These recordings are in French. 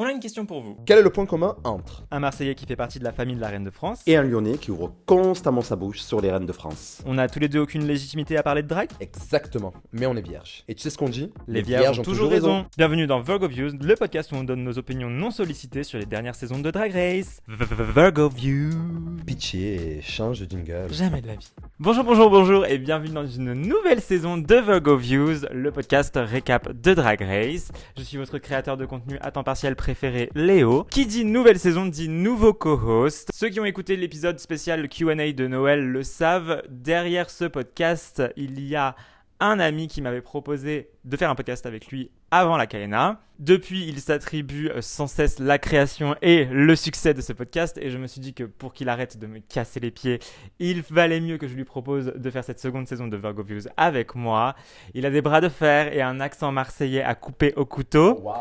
On a une question pour vous. Quel est le point commun entre Un Marseillais qui fait partie de la famille de la Reine de France. et un Lyonnais qui ouvre constamment sa bouche sur les reines de France? On a tous les deux aucune légitimité à parler de drague. Exactement, mais on est vierge. Et tu sais ce qu'on dit? Les vierges ont toujours raison. Bienvenue dans Virgo Views, le podcast où on donne nos opinions non sollicitées sur les dernières saisons de Drag Race. Virgo Views. Pitié et change de jingle. Jamais de la vie. Bonjour et bienvenue dans une nouvelle saison de Virgo Views, le podcast récap de Drag Race. Je suis votre créateur de contenu à temps partiel préféré, Léo. Qui dit nouvelle saison dit nouveau co-host. Ceux qui ont écouté l'épisode spécial Q&A de Noël le savent. Derrière ce podcast, il y a un ami qui m'avait proposé de faire un podcast avec lui avant la KNA. Depuis, il s'attribue sans cesse la création et le succès de ce podcast et je me suis dit que pour qu'il arrête de me casser les pieds, il valait mieux que je lui propose de faire cette seconde saison de Virgo Views avec moi. Il a des bras de fer et un accent marseillais à couper au couteau. Wow.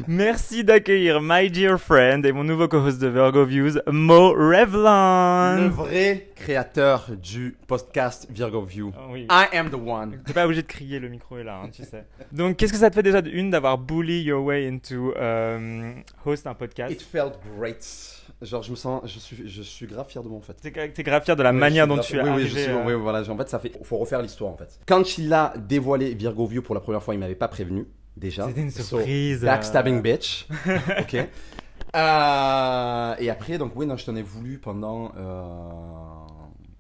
Merci d'accueillir my dear friend et mon nouveau co-host de Virgo Views, Mo Revlon. Le vrai créateur du podcast Virgo View. Oui. I am the one. T'es pas obligé de crier, le micro est là, hein, tu sais. Donc, qu'est-ce que ça te fait déjà d'avoir bully your way into host un podcast? It felt great. Genre je suis grave fier de moi en fait. T'es grave fier de la manière dont tu es arrivé. Oui, voilà. En fait, faut refaire l'histoire en fait. Quand il a dévoilé Virgo View pour la première fois, il m'avait pas prévenu. Déjà. C'était une surprise. So, backstabbing bitch. Ok. Et après, donc oui, non, je t'en ai voulu pendant.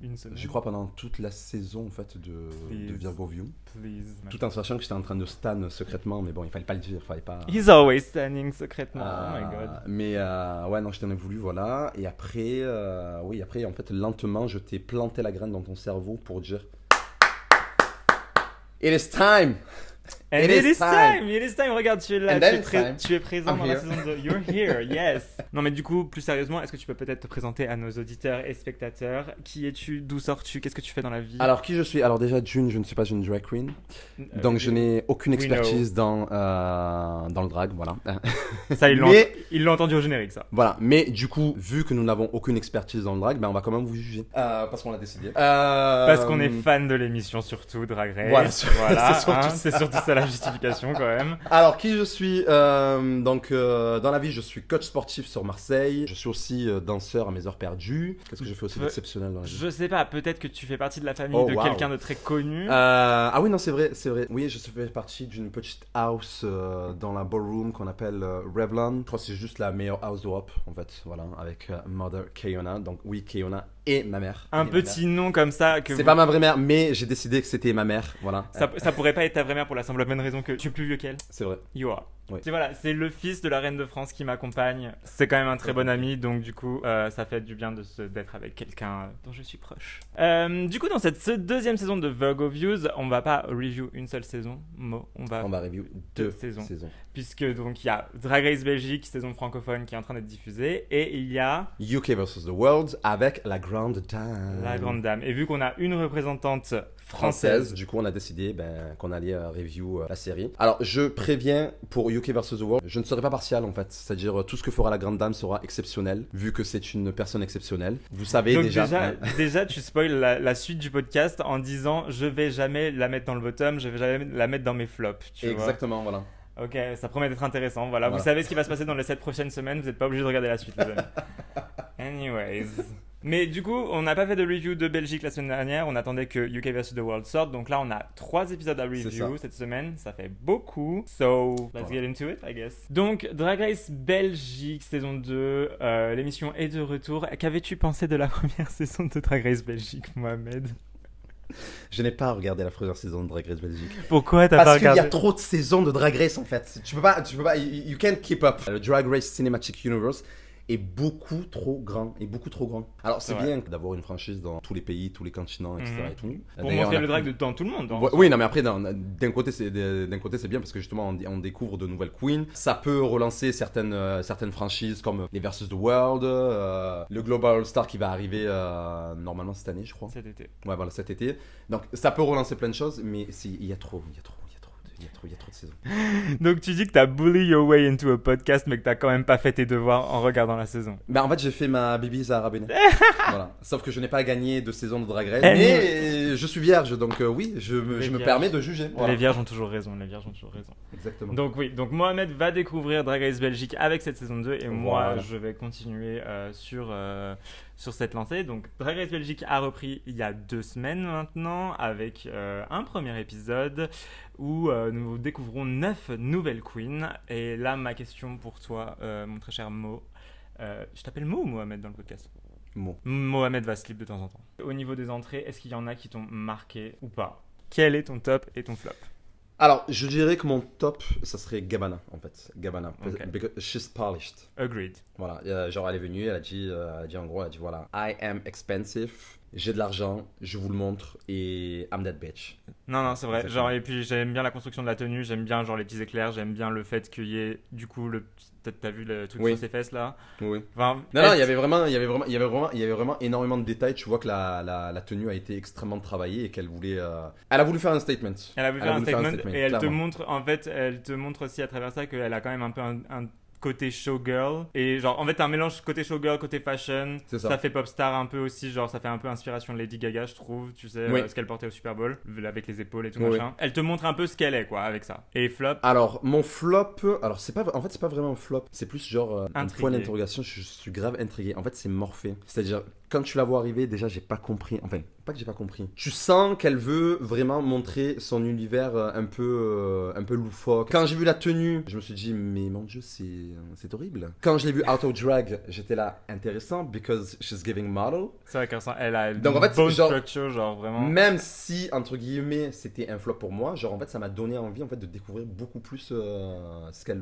Une semaine. Je crois pendant toute la saison en fait de Virgo View. Please. Tout en sachant que j'étais en train de stan secrètement, mais bon, il fallait pas le dire, fallait pas. He's always standing secrètement. Oh my god. Mais ouais, non, je t'en ai voulu, voilà. Et après, après, en fait, lentement, je t'ai planté la graine dans ton cerveau pour dire. It is time. And it is time. It is time. Regarde, tu es là, tu es présent dans la saison de You're Here, yes. Non mais du coup, plus sérieusement, est-ce que tu peux peut-être te présenter à nos auditeurs et spectateurs? Qui es-tu? D'où sors-tu? Qu'est-ce que tu fais dans la vie? Alors qui je suis? Alors déjà June, je ne suis pas une drag queen, donc je n'ai aucune expertise dans le drag, voilà. Ça ils l'ont entendu au générique, ça. Voilà, mais du coup, vu que nous n'avons aucune expertise dans le drag, ben on va quand même vous juger, parce qu'on l'a décidé. Parce qu'on est fan de l'émission surtout, Drag Race. Voilà, c'est surtout ça la justification quand même. Alors qui je suis? Dans la vie, je suis coach sportif sur Marseille. Je suis aussi danseur à mes heures perdues. Qu'est-ce que je fais aussi d'exceptionnel dans la vie? Je sais pas, peut-être que tu fais partie de la famille de quelqu'un de très connu. Ah oui, non, c'est vrai. Oui, je fais partie d'une petite house dans la ballroom qu'on appelle Revlon. Je crois que c'est juste la meilleure house d'Europe, en fait. Voilà, avec Mother Kayona. Donc oui, Kayona et ma mère. Un petit nom comme ça que c'est pas ma vraie mère, mais j'ai décidé que c'était ma mère. Voilà. Ça pourrait pas être ta vraie mère pour la simple bonne raison que tu es plus vieux qu'elle. C'est vrai. You are. Oui. C'est le fils de la reine de France qui m'accompagne. C'est quand même un très bon ami, donc du coup, ça fait du bien d'être avec quelqu'un dont je suis proche. Du coup, dans cette deuxième saison de Virgo Views, on va pas review une seule saison, on va review deux saisons. Puisque donc il y a Drag Race Belgique, saison francophone qui est en train d'être diffusée, et il y a UK vs The World avec la Grande Dame. La Grande Dame. Et vu qu'on a une représentante française, du coup on a décidé qu'on allait review la série. Alors je préviens, pour UK vs The World, je ne serai pas partial en fait, c'est-à-dire tout ce que fera la Grande Dame sera exceptionnel, vu que c'est une personne exceptionnelle. Vous savez. Donc déjà tu spoil la suite du podcast en disant je vais jamais la mettre dans le bottom, je vais jamais la mettre dans mes flops. Exactement, voilà. Ok, ça promet d'être intéressant. Voilà, vous savez ce qui va se passer dans les 7 prochaines semaines, vous n'êtes pas obligé de regarder la suite, les amis. Anyways. Mais du coup, on n'a pas fait de review de Belgique la semaine dernière, on attendait que UK vs The World sorte, donc là on a 3 épisodes à review cette semaine, ça fait beaucoup. So, let's get into it, I guess. Donc, Drag Race Belgique, saison 2, l'émission est de retour. Qu'avais-tu pensé de la première saison de Drag Race Belgique, Mohamed? Je n'ai pas regardé la première saison de Drag Race Belgique. Pourquoi t'as pas regardé? Parce qu'il y a trop de saisons de Drag Race en fait. Tu peux pas, you can't keep up. Le Drag Race Cinematic Universe est beaucoup trop grand. Alors c'est bien d'avoir une franchise dans tous les pays, tous les continents, etc. Et tout. Pour montrer le drag dans tout le monde. Oui, non mais après d'un côté c'est bien parce que justement on découvre de nouvelles queens. Ça peut relancer certaines franchises comme les Versus the World, le Global All Star qui va arriver normalement cette année, je crois. Cet été. Ouais, voilà, cet été. Donc ça peut relancer plein de choses, mais il y a trop. Il y a trop de saisons. Donc tu dis que t'as bully your way into a podcast, mais que t'as quand même pas fait tes devoirs en regardant la saison. Bah en fait j'ai fait ma bibi Zahara Benet. Voilà. Sauf que je n'ai pas gagné de saison de Drag Race, Eh, mais je suis vierge, donc oui, je me vierges. permets de juger. Voilà. Les vierges ont toujours raison, Exactement. Donc oui, donc Mohamed va découvrir Drag Race Belgique avec cette saison 2 et moi Voilà. je vais continuer sur cette lancée. Donc Drag Race Belgique a repris il y a 2 semaines maintenant avec un premier épisode où nous découvrons 9 nouvelles queens. Et là ma question pour toi, mon très cher Mo, je t'appelle Mo ou Mohamed dans le podcast? Bon. Mohamed va slip de temps en temps. Au niveau des entrées, est-ce qu'il y en a qui t'ont marqué ou pas? Quel est ton top et ton flop? Alors, je dirais que mon top, ça serait Gabbana, en fait. Gabbana. Ok. Because she's polished. Agreed. Voilà. Genre, elle est venue, elle a dit en gros, voilà, I am expensive, j'ai de l'argent, je vous le montre, et I'm that bitch. Non, c'est vrai. Exactement. Genre, et puis j'aime bien la construction de la tenue, j'aime bien genre les petits éclairs, j'aime bien le fait qu'il y ait du coup t'as vu le truc Oui. sur ses fesses là. Oui. Enfin, Non, il y avait vraiment énormément de détails. Tu vois que la tenue a été extrêmement travaillée et qu'elle voulait. Elle a voulu faire un statement. Elle a voulu faire un statement et elle te clairement. montre en fait, elle te montre aussi à travers ça qu'elle a quand même un peu un côté showgirl et genre en fait t'as un mélange côté showgirl côté fashion, C'est ça. fait pop star un peu aussi, genre ça fait un peu inspiration de Lady Gaga je trouve, tu sais, Oui. ce qu'elle portait au Super Bowl avec les épaules et tout Oui. machin. Elle te montre un peu ce qu'elle est quoi avec ça. Et flop, Alors, mon flop, alors c'est pas vraiment un flop, c'est plus genre un Intrigué. point d'interrogation. Je suis grave intrigué. En fait, c'est Morphée. C'est-à-dire, quand tu la vois arriver, déjà, j'ai pas compris. Enfin, pas que j'ai pas compris. Tu sens qu'elle veut vraiment montrer son univers un peu loufoque. Quand j'ai vu la tenue, je me suis dit, mais mon Dieu, c'est horrible. Quand je l'ai vu out of drag, j'étais là, intéressant, because she's giving model. c'est vrai elle a Donc, en une fait, bone genre- structure genre vraiment. Même si, entre guillemets, c'était un flop pour moi, genre en fait, ça m'a donné envie en fait de découvrir beaucoup plus ce qu'elle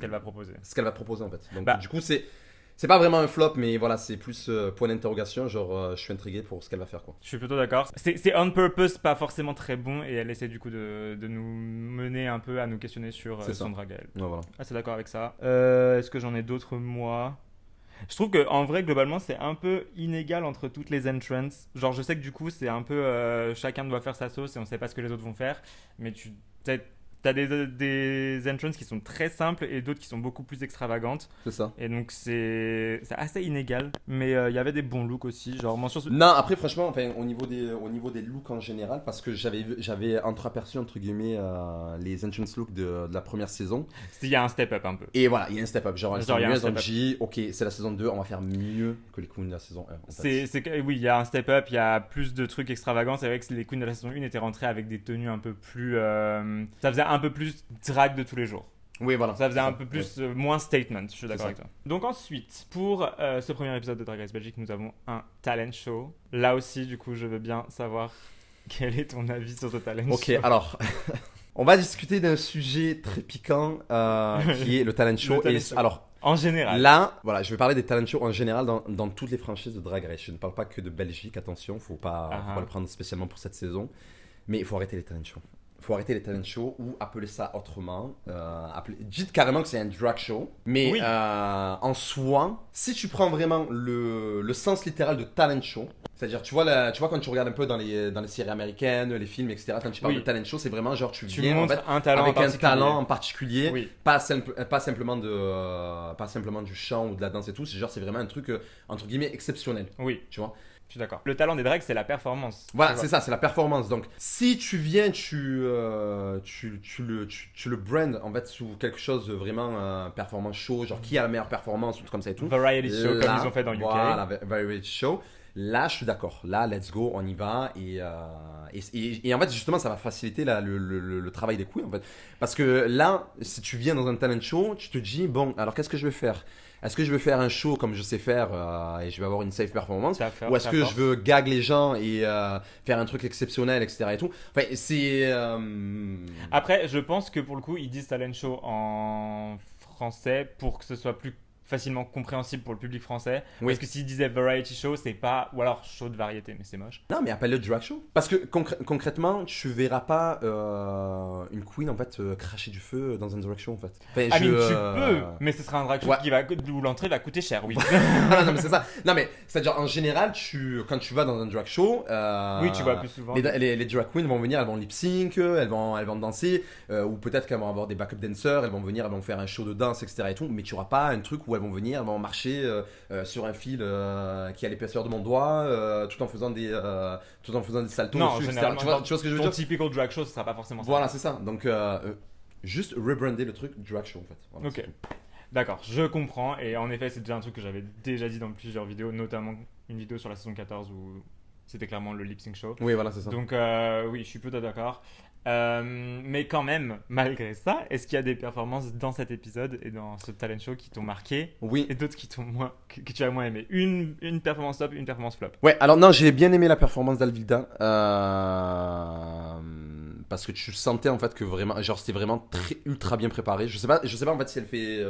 va proposer. ce qu'elle va proposer en fait. Donc Bah. du coup, c'est pas vraiment un flop, mais voilà, c'est plus point d'interrogation. Genre, je suis intrigué pour ce qu'elle va faire quoi. Je suis plutôt d'accord. C'est on purpose, pas forcément très bon, et elle essaie du coup de nous mener un peu à nous questionner sur C'est son ça. drag à elle. Ouais, voilà. Ah, c'est d'accord avec ça. Est-ce que j'en ai d'autres moi? Je trouve que en vrai globalement c'est un peu inégal entre toutes les entrances. Genre je sais que du coup c'est un peu chacun doit faire sa sauce et on sait pas ce que les autres vont faire, mais t'as des entrances qui sont très simples et d'autres qui sont beaucoup plus extravagantes. C'est ça. Et donc c'est assez inégal, mais il y avait des bons looks aussi, genre mention Non, après franchement, enfin, au niveau des looks en général, parce que j'avais entreaperçu entre guillemets les entrance looks de la première saison. il y a un step up un peu. Et voilà, il y a un step up. Genre, elles sont il y a un mieux, step donc up. j'ai dit, ok, c'est la saison 2, on va faire mieux que les queens de la saison 1. En fait. Oui, il y a un step up, il y a plus de trucs extravagants. C'est vrai que les queens de la saison 1 étaient rentrées avec des tenues un peu plus. Ça faisait un peu plus drag de tous les jours. Oui, voilà. Ça faisait c'est un peu plus moins statement, je suis d'accord ça. avec toi. Donc ensuite, pour ce premier épisode de Drag Race Belgique, nous avons un talent show. Là aussi, du coup, je veux bien savoir quel est ton avis sur ce talent Ok, show. alors, on va discuter d'un sujet très piquant qui est le talent show. Le talent Et show. alors, En général. là, voilà, je vais parler des talent shows en général dans toutes les franchises de Drag Race. Je ne parle pas que de Belgique, attention, faut pas le prendre spécialement pour cette saison. Mais il faut arrêter les talent shows. Il faut arrêter les talent shows ou appeler ça autrement. Dites carrément que c'est un drag show. Mais Oui. en soi, si tu prends vraiment le sens littéral de talent show, c'est-à-dire, tu vois quand tu regardes un peu dans les séries américaines, les films, etc., quand tu parles Oui. de talent show, c'est vraiment genre tu Tu viens en montres fait, un talent avec en un particulier. talent en particulier, Oui. pas simplement du chant ou de la danse et tout, c'est vraiment un truc entre guillemets exceptionnel, Oui, tu vois. je suis d'accord. Le talent des drags, c'est la performance. Voilà, Tu c'est vois. ça, c'est la performance. Donc, si tu viens, tu le brand en fait sous quelque chose de vraiment performance show, genre qui a la meilleure performance, ou tout comme ça et tout. Variety show, comme Là, ils ont fait dans UK. Voilà, variety show. Là, je suis d'accord. Là, let's go, on y va. Et en fait, justement, ça va faciliter là, le travail des couilles, en fait. Parce que là, si tu viens dans un talent show, tu te dis, bon, alors qu'est-ce que je vais faire? Est-ce que je veux faire un show comme je sais faire et je vais avoir une safe performance? Ou est-ce que je veux gag les gens et faire un truc exceptionnel, etc. et tout? Enfin, c'est... Après, je pense que pour le coup, ils disent talent show en français pour que ce soit plus facilement compréhensible pour le public français. Oui. Parce que s'il disait variety show, c'est pas. Ou alors show de variété, mais c'est moche. Non, mais appelle-le drag show. Parce que concrètement, tu verras pas une queen en fait cracher du feu dans un drag show en fait. Enfin, Ah, mais tu peux, mais ce sera un drag show Ouais. où l'entrée va coûter cher, oui. non, mais c'est ça. Non, mais c'est-à-dire en général, quand tu vas dans un drag show, Oui, tu vois plus souvent. les drag queens vont venir, elles vont lip sync, elles vont danser, ou peut-être qu'elles vont avoir des backup dancers, elles vont venir, elles vont faire un show de danse, etc. et tout. Mais tu auras pas un truc où elles vont venir, elles vont marcher sur un fil qui a l'épaisseur de mon doigt, tout en faisant des saltos Non, dessus, etc. généralement, Tu vois ce que je veux ton dire? typical drag show, ce sera pas forcément ça. Voilà, c'est ça. Donc juste rebrander le truc drag show en fait. Voilà, Ok. c'est tout. D'accord, je comprends. Et en effet, c'est déjà un truc que j'avais déjà dit dans plusieurs vidéos, notamment une vidéo sur la saison 14 où c'était clairement le lip sync show. Oui, voilà, c'est ça. Donc oui, je suis plutôt d'accord. Mais quand même, malgré ça, est-ce qu'il y a des performances dans cet épisode et dans ce talent show qui t'ont marqué Oui. et d'autres qui t'ont moins, que tu as moins aimé? Une performance top, une performance flop. Ouais, alors non, j'ai bien aimé la performance d'Alvilda. Parce que tu sentais en fait que vraiment, genre c'était vraiment ultra bien préparé. Je sais pas en fait si elle fait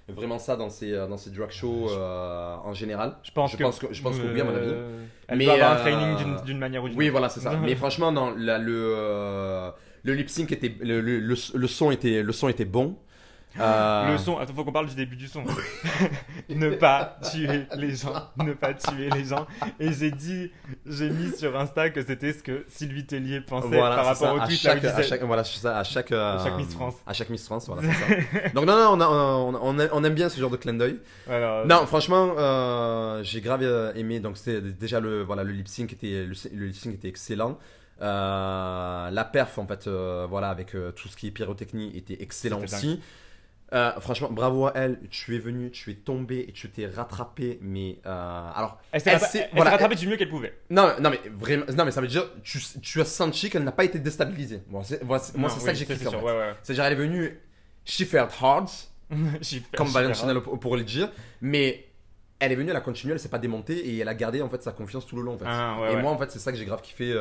vraiment ça dans ses drag shows en général. Je pense que oui, à mon avis. Elle Mais, doit avoir un training d'une manière ou d'une Oui, autre. voilà, c'est ça. Mais franchement, non, le lip sync était, le son était bon. Le son, attends, faut qu'on parle du début du son. Ne pas tuer les gens, ne pas tuer les gens. Et j'ai mis sur Insta que c'était ce que Sylvie Tellier pensait Voilà, par c'est rapport ça. au tweet là où il disait- À chaque Miss France. À chaque Miss France, voilà, c'est ça. Donc non, on aime bien ce genre de clin d'œil. Alors, Non, franchement, j'ai grave aimé. Donc c'était déjà le lip sync était excellent. La perf en fait, voilà, avec tout ce qui est pyrotechnie était excellent C'était aussi. Franchement, bravo à elle. Tu es venu, tu es tombé et tu t'es rattrapé. Mais alors, elle s'est voilà, rattrapée du mieux qu'elle pouvait. non, mais vraiment, non, mais ça veut dire tu as senti qu'elle n'a pas été déstabilisée. Moi, c'est ça que j'ai kiffé. En fait. Ouais. C'est-à-dire, elle est venue, she felt hard, comme J'ai Valentina pourrait le dire, mais elle est venue, elle a continué, elle s'est pas démontée et elle a gardé en fait sa confiance tout le long. En fait. Et moi, en fait, c'est ça que j'ai grave kiffé.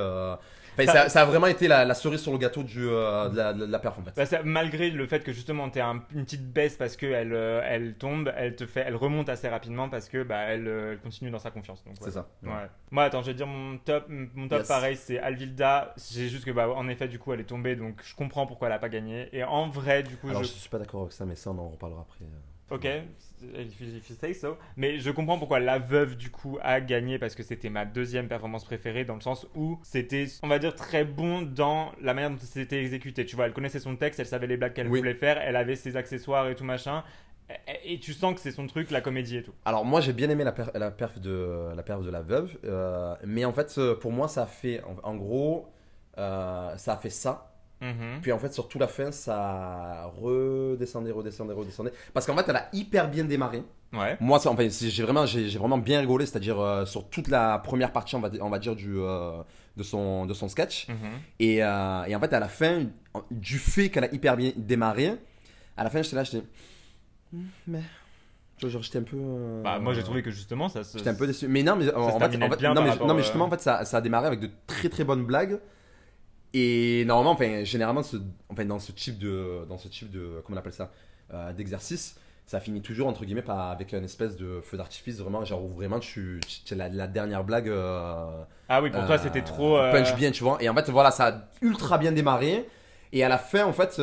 Enfin, ça a vraiment été la cerise sur le gâteau de la perf en fait. Bah, malgré le fait que justement tu une petite baisse parce que elle tombe, elle remonte assez rapidement parce que elle continue dans sa confiance. Donc, ouais. C'est ça. Ouais. Moi attends, je vais dire mon top Yes. pareil, c'est Alvilda. C'est juste que en effet du coup elle est tombée, donc je comprends pourquoi elle a pas gagné. Et en vrai du coup Alors, je suis pas d'accord avec ça, mais ça, on en reparlera après. Ok, if you say so. Mais je comprends pourquoi la veuve du coup a gagné parce que c'était ma deuxième performance préférée dans le sens où c'était, on va dire, très bon dans la manière dont c'était exécuté. Tu vois, elle connaissait son texte, elle savait les blagues qu'elle voulait faire, elle avait ses accessoires et tout machin. Et tu sens que c'est son truc, la comédie et tout. Alors moi j'ai bien aimé la perf de la veuve, mais en fait pour moi ça a fait en gros ça a fait ça. Puis en fait sur toute la fin ça redescendait parce qu'en fait elle a hyper bien démarré. Ouais. Moi enfin, j'ai vraiment bien rigolé, c'est-à-dire sur toute la première partie on va dire de son sketch. Et en fait à la fin du fait qu'elle a hyper bien démarré, à la fin j'étais mais genre j'étais un peu moi j'ai trouvé que justement ça j'étais un peu déçu, mais non mais justement en fait ça a démarré avec de très très bonnes blagues. Et normalement, enfin, généralement, dans ce type de, comment on appelle ça, d'exercice, ça finit toujours entre guillemets avec une espèce de feu d'artifice, vraiment, genre où vraiment tu la dernière blague. Ah oui, pour toi c'était trop. Punch bien, tu vois. Et en fait, voilà, ça a ultra bien démarré. Et à la fin, en fait,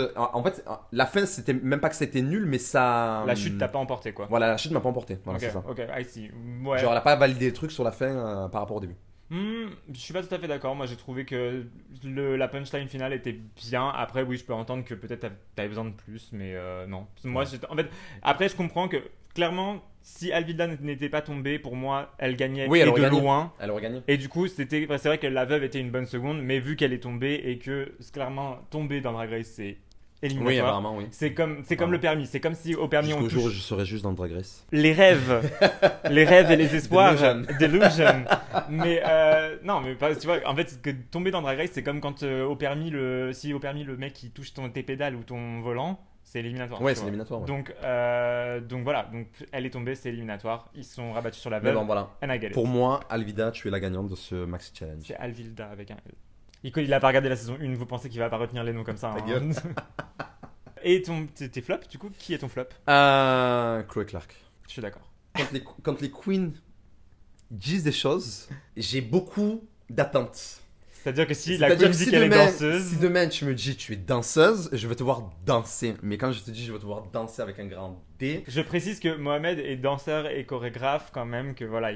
la fin, c'était même pas que c'était nul, mais ça. La chute t'a pas emporté quoi. Voilà, la chute m'a pas emporté. Voilà, Ok, c'est ça. ok, I see. Ouais. Genre, elle a pas validé le truc sur la fin par rapport au début. Je suis pas tout à fait d'accord. Moi, j'ai trouvé que la punchline finale était bien. Après, oui, je peux entendre que peut-être t'avais besoin de plus, mais non. Moi, en fait, après, je comprends que clairement, si Alvilda n'était pas tombée, pour moi, elle gagnait Oui, elle et aurait de gagné. loin. Elle aurait gagné. Et du coup, c'est vrai que la veuve était une bonne seconde, mais vu qu'elle est tombée et que clairement tomber dans Drag Race, c'est éliminatoire. Oui, apparemment, oui. C'est comme le permis. C'est comme si au permis on Jusqu'au jour où touche je serais juste dans Drag Race. les rèves et les espoirs, Delusion. mais non, mais tu vois, en fait, que tomber dans Drag Race, c'est comme quand si au permis le mec il touche tes pédales ou ton volant, c'est éliminatoire. Ouais, tu c'est vois. éliminatoire. Ouais. Donc voilà, donc elle est tombée, c'est éliminatoire. Ils sont rabattus sur la Mais veuve. bon, voilà. And I get it. Pour moi, Alvilda, tu es la gagnante de ce Maxi Challenge. C'est Alvilda avec un L. Il a pas regardé la saison 1, vous pensez qu'il va pas retenir les noms comme ça, Ta hein. gueule. Et tes flops, du coup, qui est ton flop? Chloé Clark. Je suis d'accord. Quand les queens disent des choses, j'ai beaucoup d'attentes. C'est-à-dire que si la C'est-à-dire queen que dit si qu'elle est demain- danseuse, Si demain tu me dis tu es danseuse, je vais te voir danser. Mais quand je te dis je vais te voir danser avec un grand D, je précise que Mohamed est danseur et chorégraphe quand même, que voilà,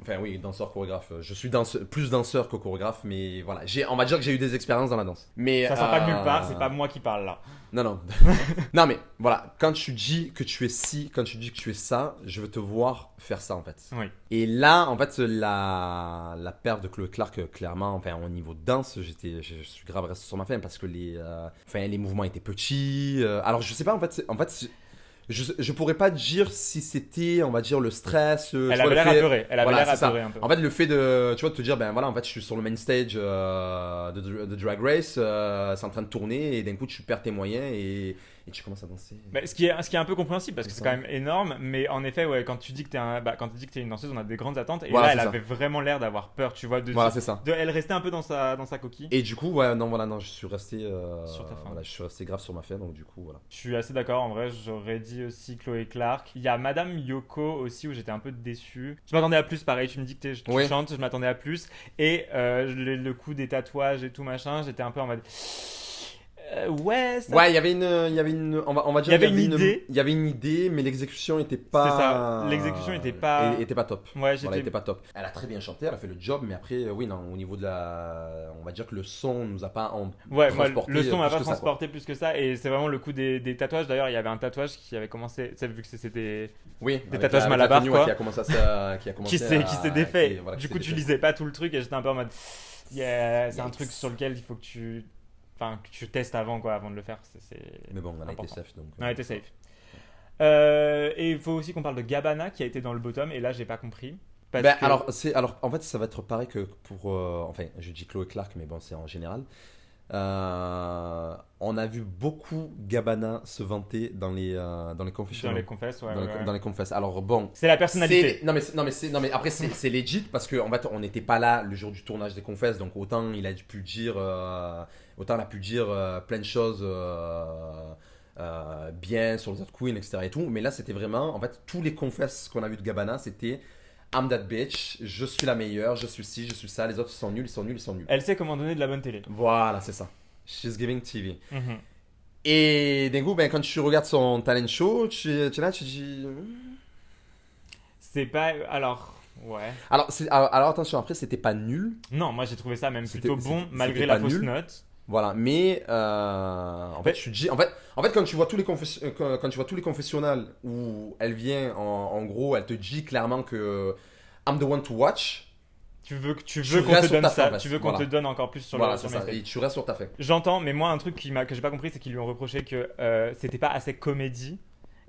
enfin oui, danseur chorégraphe. Je suis plus danseur que chorégraphe, mais voilà, on va dire que j'ai eu des expériences dans la danse. Mais ça sort pas de nulle part, c'est pas moi qui parle là. Non. Non mais voilà, quand tu dis que tu es ci, quand tu dis que tu es ça, je veux te voir faire ça en fait. Oui. Et là, en fait, la perte de Chloé Clark, clairement, enfin, au niveau danse, je suis grave resté sur ma faim parce que les mouvements étaient petits. Alors, je sais pas, en fait, je pourrais pas dire si c'était, on va dire, le stress. Elle avait l'air apeurée. Elle avait Voilà, l'air c'est ça. apeurée un peu. En fait, le fait de te dire, ben voilà, en fait, je suis sur le main stage de Drag Race, c'est en train de tourner et d'un coup, tu perds tes moyens et tu commences à danser. Mais ce qui est un peu compréhensible parce que c'est Ça. quand même énorme, mais en effet, ouais, quand tu dis que t'es une danseuse, on a des grandes attentes. Et Voilà, là, c'est elle ça. avait vraiment l'air d'avoir peur, tu vois, Voilà, c'est ça. elle restait un peu dans sa coquille. Et du coup, ouais, non, je suis resté Sur ta faim. voilà, je suis resté grave sur ma faim, donc du coup, voilà. Je suis assez d'accord, en vrai, j'aurais dit aussi Chloé Clark. Il y a Madame Yoko aussi où j'étais un peu déçu. Je m'attendais à plus, pareil, tu me dis que tu Oui. chantes, je m'attendais à plus. Et le coup des tatouages et tout machin, j'étais un peu en mode. Ouais, ça. Ouais, il y avait une, on va dire, Il y avait une idée. il y avait une idée, mais l'exécution était pas. C'est ça, l'exécution était pas- était pas top. Ouais, Voilà, j'étais. était pas top. Elle a très bien chanté, elle a fait le job, mais après, oui, non, au niveau de on va dire que le son nous a pas Ouais, moi, transporté le son m'a plus pas que ça, quoi. transporté plus que ça, et c'est vraiment le coup des tatouages. D'ailleurs, il y avait un tatouage qui avait commencé, tu sais, vu que c'était Oui, des avec tatouages avec Malabar, tenue, quoi. qui a commencé qui s'est défait. voilà, Du qui coup, s'est tu défait. lisais pas tout le truc, et j'étais un peu en mode, yeah, c'est un Yikes. truc sur lequel il faut que tu testes avant, quoi, avant de le faire. Mais bon, elle a été important. safe, donc. Non, elle était safe. Et il faut aussi qu'on parle de Gabbana qui a été dans le bottom, et là, j'ai pas compris. Parce Ben, que- alors, en fait, ça va être pareil que pour. Enfin, je dis Chloé Clark, mais bon, c'est en général. On a vu beaucoup Gabbana se vanter dans les dans confessions. les confesses, ouais, Dans les confesses. Alors, bon. c'est la personnalité. Non, mais après, c'est legit parce qu'en fait, on n'était pas là le jour du tournage des confesses, donc autant il a pu dire. Autant elle a pu dire plein de choses. Bien sur les autres queens, etc. et tout, mais là c'était vraiment, en fait, tous les confesses qu'on a vu de Gabbana, c'était I'm that bitch, je suis la meilleure, je suis ci, je suis ça, les autres sont nuls, ils sont nuls, ils sont nuls. Elle sait comment donner de la bonne télé. Voilà, c'est ça. She's giving TV. Mhm. Et d'un coup, ben, quand tu regardes son talent show, tu es là, tu dis. C'est pas. Alors. Ouais. Alors attention, après, c'était pas nul. Non, moi j'ai trouvé ça même C'était- plutôt bon c'était- malgré c'était la pas fausse nul. note. Voilà, mais en fait, tu dis, en fait, quand tu vois tous les quand tu vois tous les confessionnals où elle vient, en gros, elle te dit clairement que I'm the one to watch. Tu veux Tu qu'on restes te sur donne ta ça, fin, tu veux qu'on voilà. te donne encore plus sur Voilà, le c'est sur ça. Main Et tu restes sur ta fin. J'entends, mais moi un truc que j'ai pas compris, c'est qu'ils lui ont reproché que c'était pas assez comédie.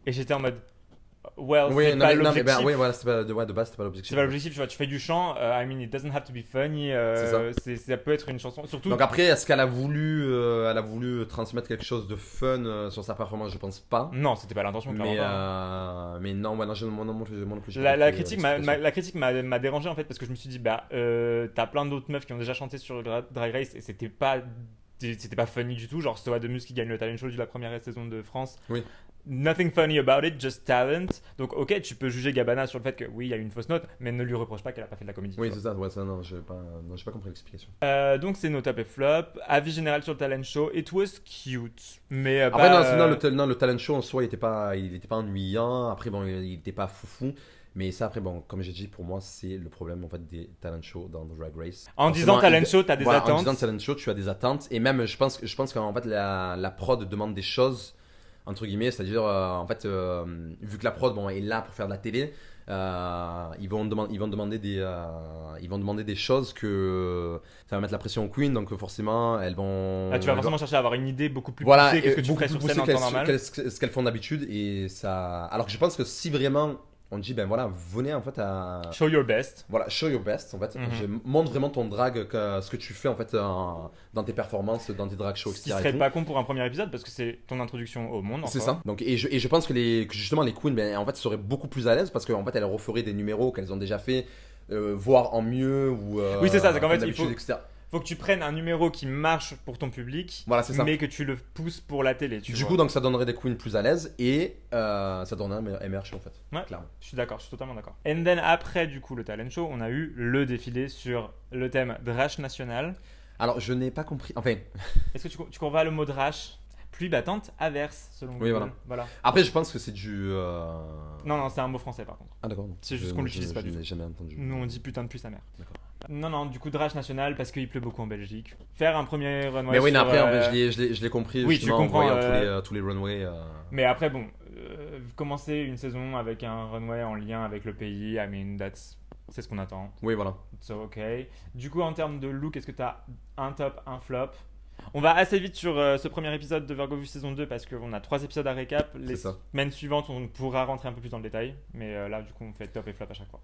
Et j'étais en mode, well, Oui, c'est non, pas mais, non, mais l'objectif. ben, oui, voilà, de base, c'était pas l'objectif. C'est pas l'objectif, tu vois. Tu fais du chant, I mean, it doesn't have to be funny. Ça peut être une chanson, surtout. Donc après, est-ce qu'elle a voulu transmettre quelque chose de fun sur sa performance? Je pense pas. Non, c'était pas l'intention, clairement pas. Mais non, ouais, non, moi non plus, j'ai La, pas la compris, critique l'explication. la critique m'a dérangé en fait parce que je me suis dit t'as plein d'autres meufs qui ont déjà chanté sur Drag Race et c'était pas funny du tout, genre Soa Demus qui gagne le talent show de la première saison de France. Oui. Nothing funny about it, just talent. Donc ok, tu peux juger Gabbana sur le fait que oui, il y a eu une fausse note, mais ne lui reproche pas qu'elle a pas fait de la comédie. Oui, tu c'est ça, ouais, ça, non, j'ai pas compris l'explication. vois. Donc c'est nos top et flop. Avis général sur le talent show, it was cute, mais Après, pas, non, le talent show en soi, il était pas ennuyant. Après, bon, il était pas foufou. Mais ça, après, bon, comme j'ai dit, pour moi, c'est le problème en fait des talent shows dans Drag Race. en disant talent show, t'as des Voilà, en attentes. disant talent show, tu as des attentes. Et même, je pense qu'en fait, la prod demande des choses, entre guillemets, c'est-à-dire, en fait, vu que la prod, bon, est là pour faire de la télé, ils vont demander des choses que ça va mettre la pression aux queens, donc forcément, elles vont. Tu vas forcément chercher à avoir une idée beaucoup plus Voilà, poussée que ce que tu beaucoup ferais plus sur scène en poussé temps normal. ce qu'elles font d'habitude. Et ça. Alors que je pense que si vraiment on dit, ben voilà, venez en fait à. Show your best. Voilà, show your best en fait. Mhm. Montre vraiment ton drag, ce que tu fais en fait dans tes performances, dans tes drag shows, Ce qui etc. et serait tout. pas con pour un premier épisode parce que c'est ton introduction au monde. en C'est soi. ça. Donc, et je pense que justement les queens, ben, en fait, seraient beaucoup plus à l'aise parce qu'en fait, elles referaient des numéros qu'elles ont déjà fait, voire en mieux ou. Oui, c'est ça, c'est qu'en fait, comme il faut- d'habitude, etc. faut que tu prennes un numéro qui marche pour ton public, Voilà, c'est ça. mais que tu le pousses pour la télé. Tu Du vois. coup, donc ça donnerait des queens plus à l'aise et ça donnerait un meilleur show en fait. Ouais. Clairement. Je suis d'accord, je suis totalement d'accord. And then après, du coup, le talent show, on a eu le défilé sur le thème Drash national. Alors, je n'ai pas compris. Enfin, Est-ce que tu comprends le mot Drash? Pluie battante, averse, selon Oui, Google. Voilà. après, je pense que c'est du. Non, c'est un mot français par contre. Ah, d'accord. non. C'est juste Je- qu'on je- l'utilise pas je du n'ai tout. jamais entendu. Nous, on dit putain de pluie sa mère. D'accord. Non, du coup, Drash national parce qu'il pleut beaucoup en Belgique. Faire un premier runway. Mais oui, mais sur, après, en fait, je l'ai compris. oui, justement, tu comprends, en voyant tous les runways. Mais après, bon, commencer une saison avec un runway en lien avec le pays, I mean, c'est ce qu'on attend. Oui, voilà. So, ok. Du coup, en termes de look, est-ce que tu as un top, un flop? On va assez vite sur ce premier épisode de Virgo View saison 2 parce qu'on a 3 épisodes à récap. Les C'est ça. semaines suivantes, on pourra rentrer un peu plus dans le détail. Mais là, du coup, on fait top et flop à chaque fois.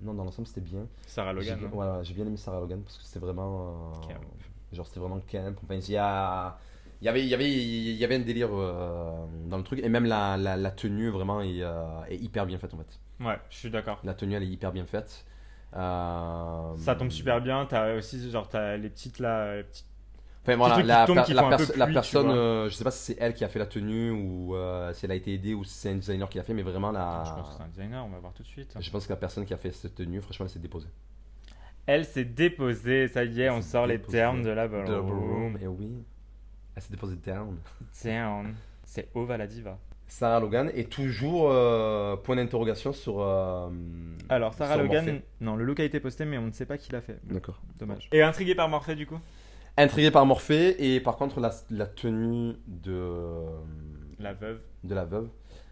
Non, dans l'ensemble, c'était bien. Sarah Logan. J'ai, hein. voilà, j'ai bien aimé Sarah Logan parce que c'était vraiment. Camp. Genre, c'était vraiment camp. Enfin, il y avait un délire dans le truc. Et même la tenue, vraiment, est hyper bien faite en fait. Ouais, je suis d'accord. La tenue, elle est hyper bien faite. Ça tombe super bien. T'as aussi, genre, t'as les petites là. Les petites... Enfin voilà, trucs qui tombent, qui font un peu la pluie, personne, tu vois. je sais pas si c'est elle qui a fait la tenue ou si elle a été aidée ou si c'est un designer qui l'a fait, mais vraiment Je pense que c'est un designer, on va voir tout de suite. je pense que la personne qui a fait cette tenue, franchement, elle s'est déposée. Elle s'est déposée, ça y est, on s'est sort les déposée termes de la De la ballroom. ballroom, et oui, elle s'est déposée down. Down. C'est Ova la diva. Sarah Logan est toujours point d'interrogation sur. Alors, Sarah sur Logan, Morphée. non, le look a été posté, mais on ne sait pas qui l'a fait. D'accord. Dommage. Et intrigué par Morphée, du coup? Intrigué par Morphée et par contre la tenue La veuve. de la veuve.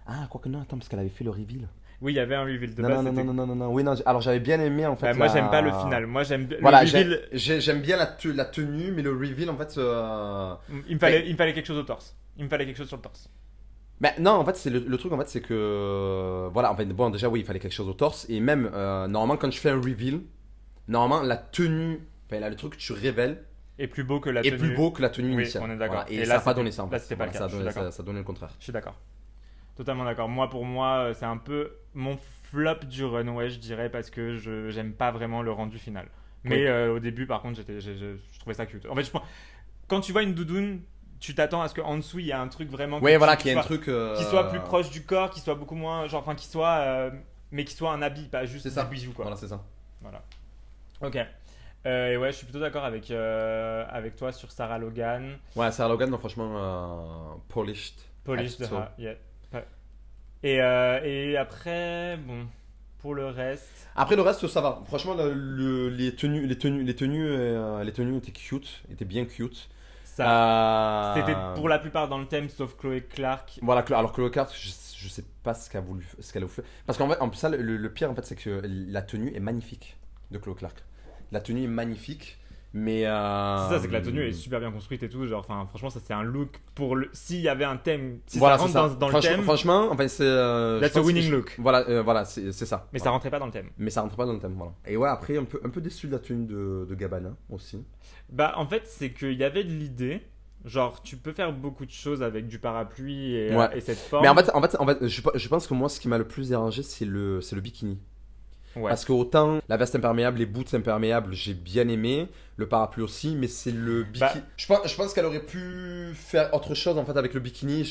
Ah, quoique non, attends, parce qu'elle avait fait le reveal. Oui, il y avait un reveal de Non, base. non, non, c'était- non, non, non, non, oui, non, alors j'avais bien aimé en fait. Bah, moi, la- j'aime pas le final. Moi, j'aime le Voilà, reveal. j'aime bien la tenue, mais le reveal en fait. Il me fallait quelque chose au torse. Il me fallait quelque chose sur le torse. Ben non, en fait, c'est le truc en fait, c'est que voilà, en fait, bon, déjà oui, il fallait quelque chose au torse et même normalement quand je fais un reveal, normalement la tenue, enfin là le truc que tu révèles Et plus beau que la est tenue. plus beau que la tenue Oui, initiale. on est d'accord. Voilà, et, Et ça là, n'a pas c'était- donné ça en là, fait. c'était pas le cas, Ça a je suis donné, d'accord. ça donnait le contraire. Je suis d'accord. Totalement d'accord. Moi, pour moi, c'est un peu mon flop du runway, je dirais, parce que j'aime pas vraiment le rendu final. Mais au début, par contre, je trouvais ça cute. En fait, quand tu vois une doudoune, tu t'attends à ce qu'en dessous, il y a un truc vraiment. Ouais, voilà, qui qu'il y ait un soit- truc. qui soit plus proche du corps, qui soit beaucoup moins. Genre, enfin, qui soit. Mais qui soit un habit, pas juste C'est ça. des bijoux, quoi. Voilà, c'est ça. Voilà. Ok. Et ouais, je suis plutôt d'accord avec toi sur Sarah Logan. Ouais, Sarah Logan, non, franchement, polished. Polish So. yeah. Ouais. Et après, bon, pour le reste. Après le reste, ça va. Franchement, les tenues étaient cute, étaient bien cute. Ça, c'était Euh, pour la plupart dans le thème, sauf Chloé Clark. Voilà, alors Chloé Clark, je sais pas ce qu'elle a voulu faire. Parce qu'en fait, en plus, ça, le pire, en fait, c'est que la tenue est magnifique de Chloé Clark. La tenue est magnifique, mais. C'est ça, c'est que la tenue est super bien construite et tout. Genre, enfin, franchement, ça c'est un look pour le. S'il y avait un thème, si voilà, ça c'est rentre ça. dans le Franchement, thème, franchement, enfin, c'est. that's a winning look. Voilà, voilà, c'est ça. Mais ça Voilà. rentrait pas dans le thème. Mais ça rentre pas dans le thème, voilà. Et ouais, après, un peu déçu de la tenue de Gabbana aussi. Bah, en fait, c'est qu'il y avait de l'idée. Genre, tu peux faire beaucoup de choses avec du parapluie et, Ouais. et cette forme. Mais en fait, je pense que moi, ce qui m'a le plus dérangé, c'est le bikini. ouais. Parce que autant la veste imperméable, les boots imperméables, j'ai bien aimé, le parapluie aussi, mais c'est le bikini. Bah- Je pense qu'elle aurait pu faire autre chose en fait avec le bikini.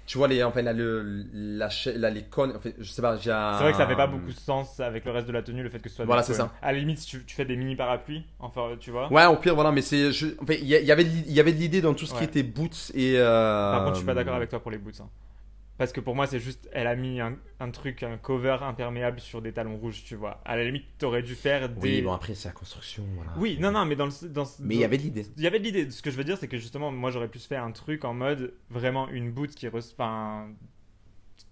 Tu vois les, enfin les cônes, enfin, je sais pas, C'est vrai que ça fait pas beaucoup de sens avec le reste de la tenue, le fait que ce soit. Voilà, des c'est cônes. ça. À la limite, si tu fais des mini parapluies, enfin, tu vois. Ouais, au pire, voilà, mais enfin, il y avait de l'idée dans tout ce qui Ouais. était boots et. Par contre, je suis pas d'accord avec toi pour les boots. hein. Parce que pour moi, c'est juste, elle a mis un truc, un cover imperméable sur des talons rouges, tu vois. À la limite, t'aurais dû faire des. Oui, bon après c'est la construction, voilà. Oui, non, mais Mais il y avait de l'idée. Il y avait de l'idée. Ce que je veux dire, c'est que justement, moi, j'aurais pu se faire un truc en mode vraiment une boot qui enfin,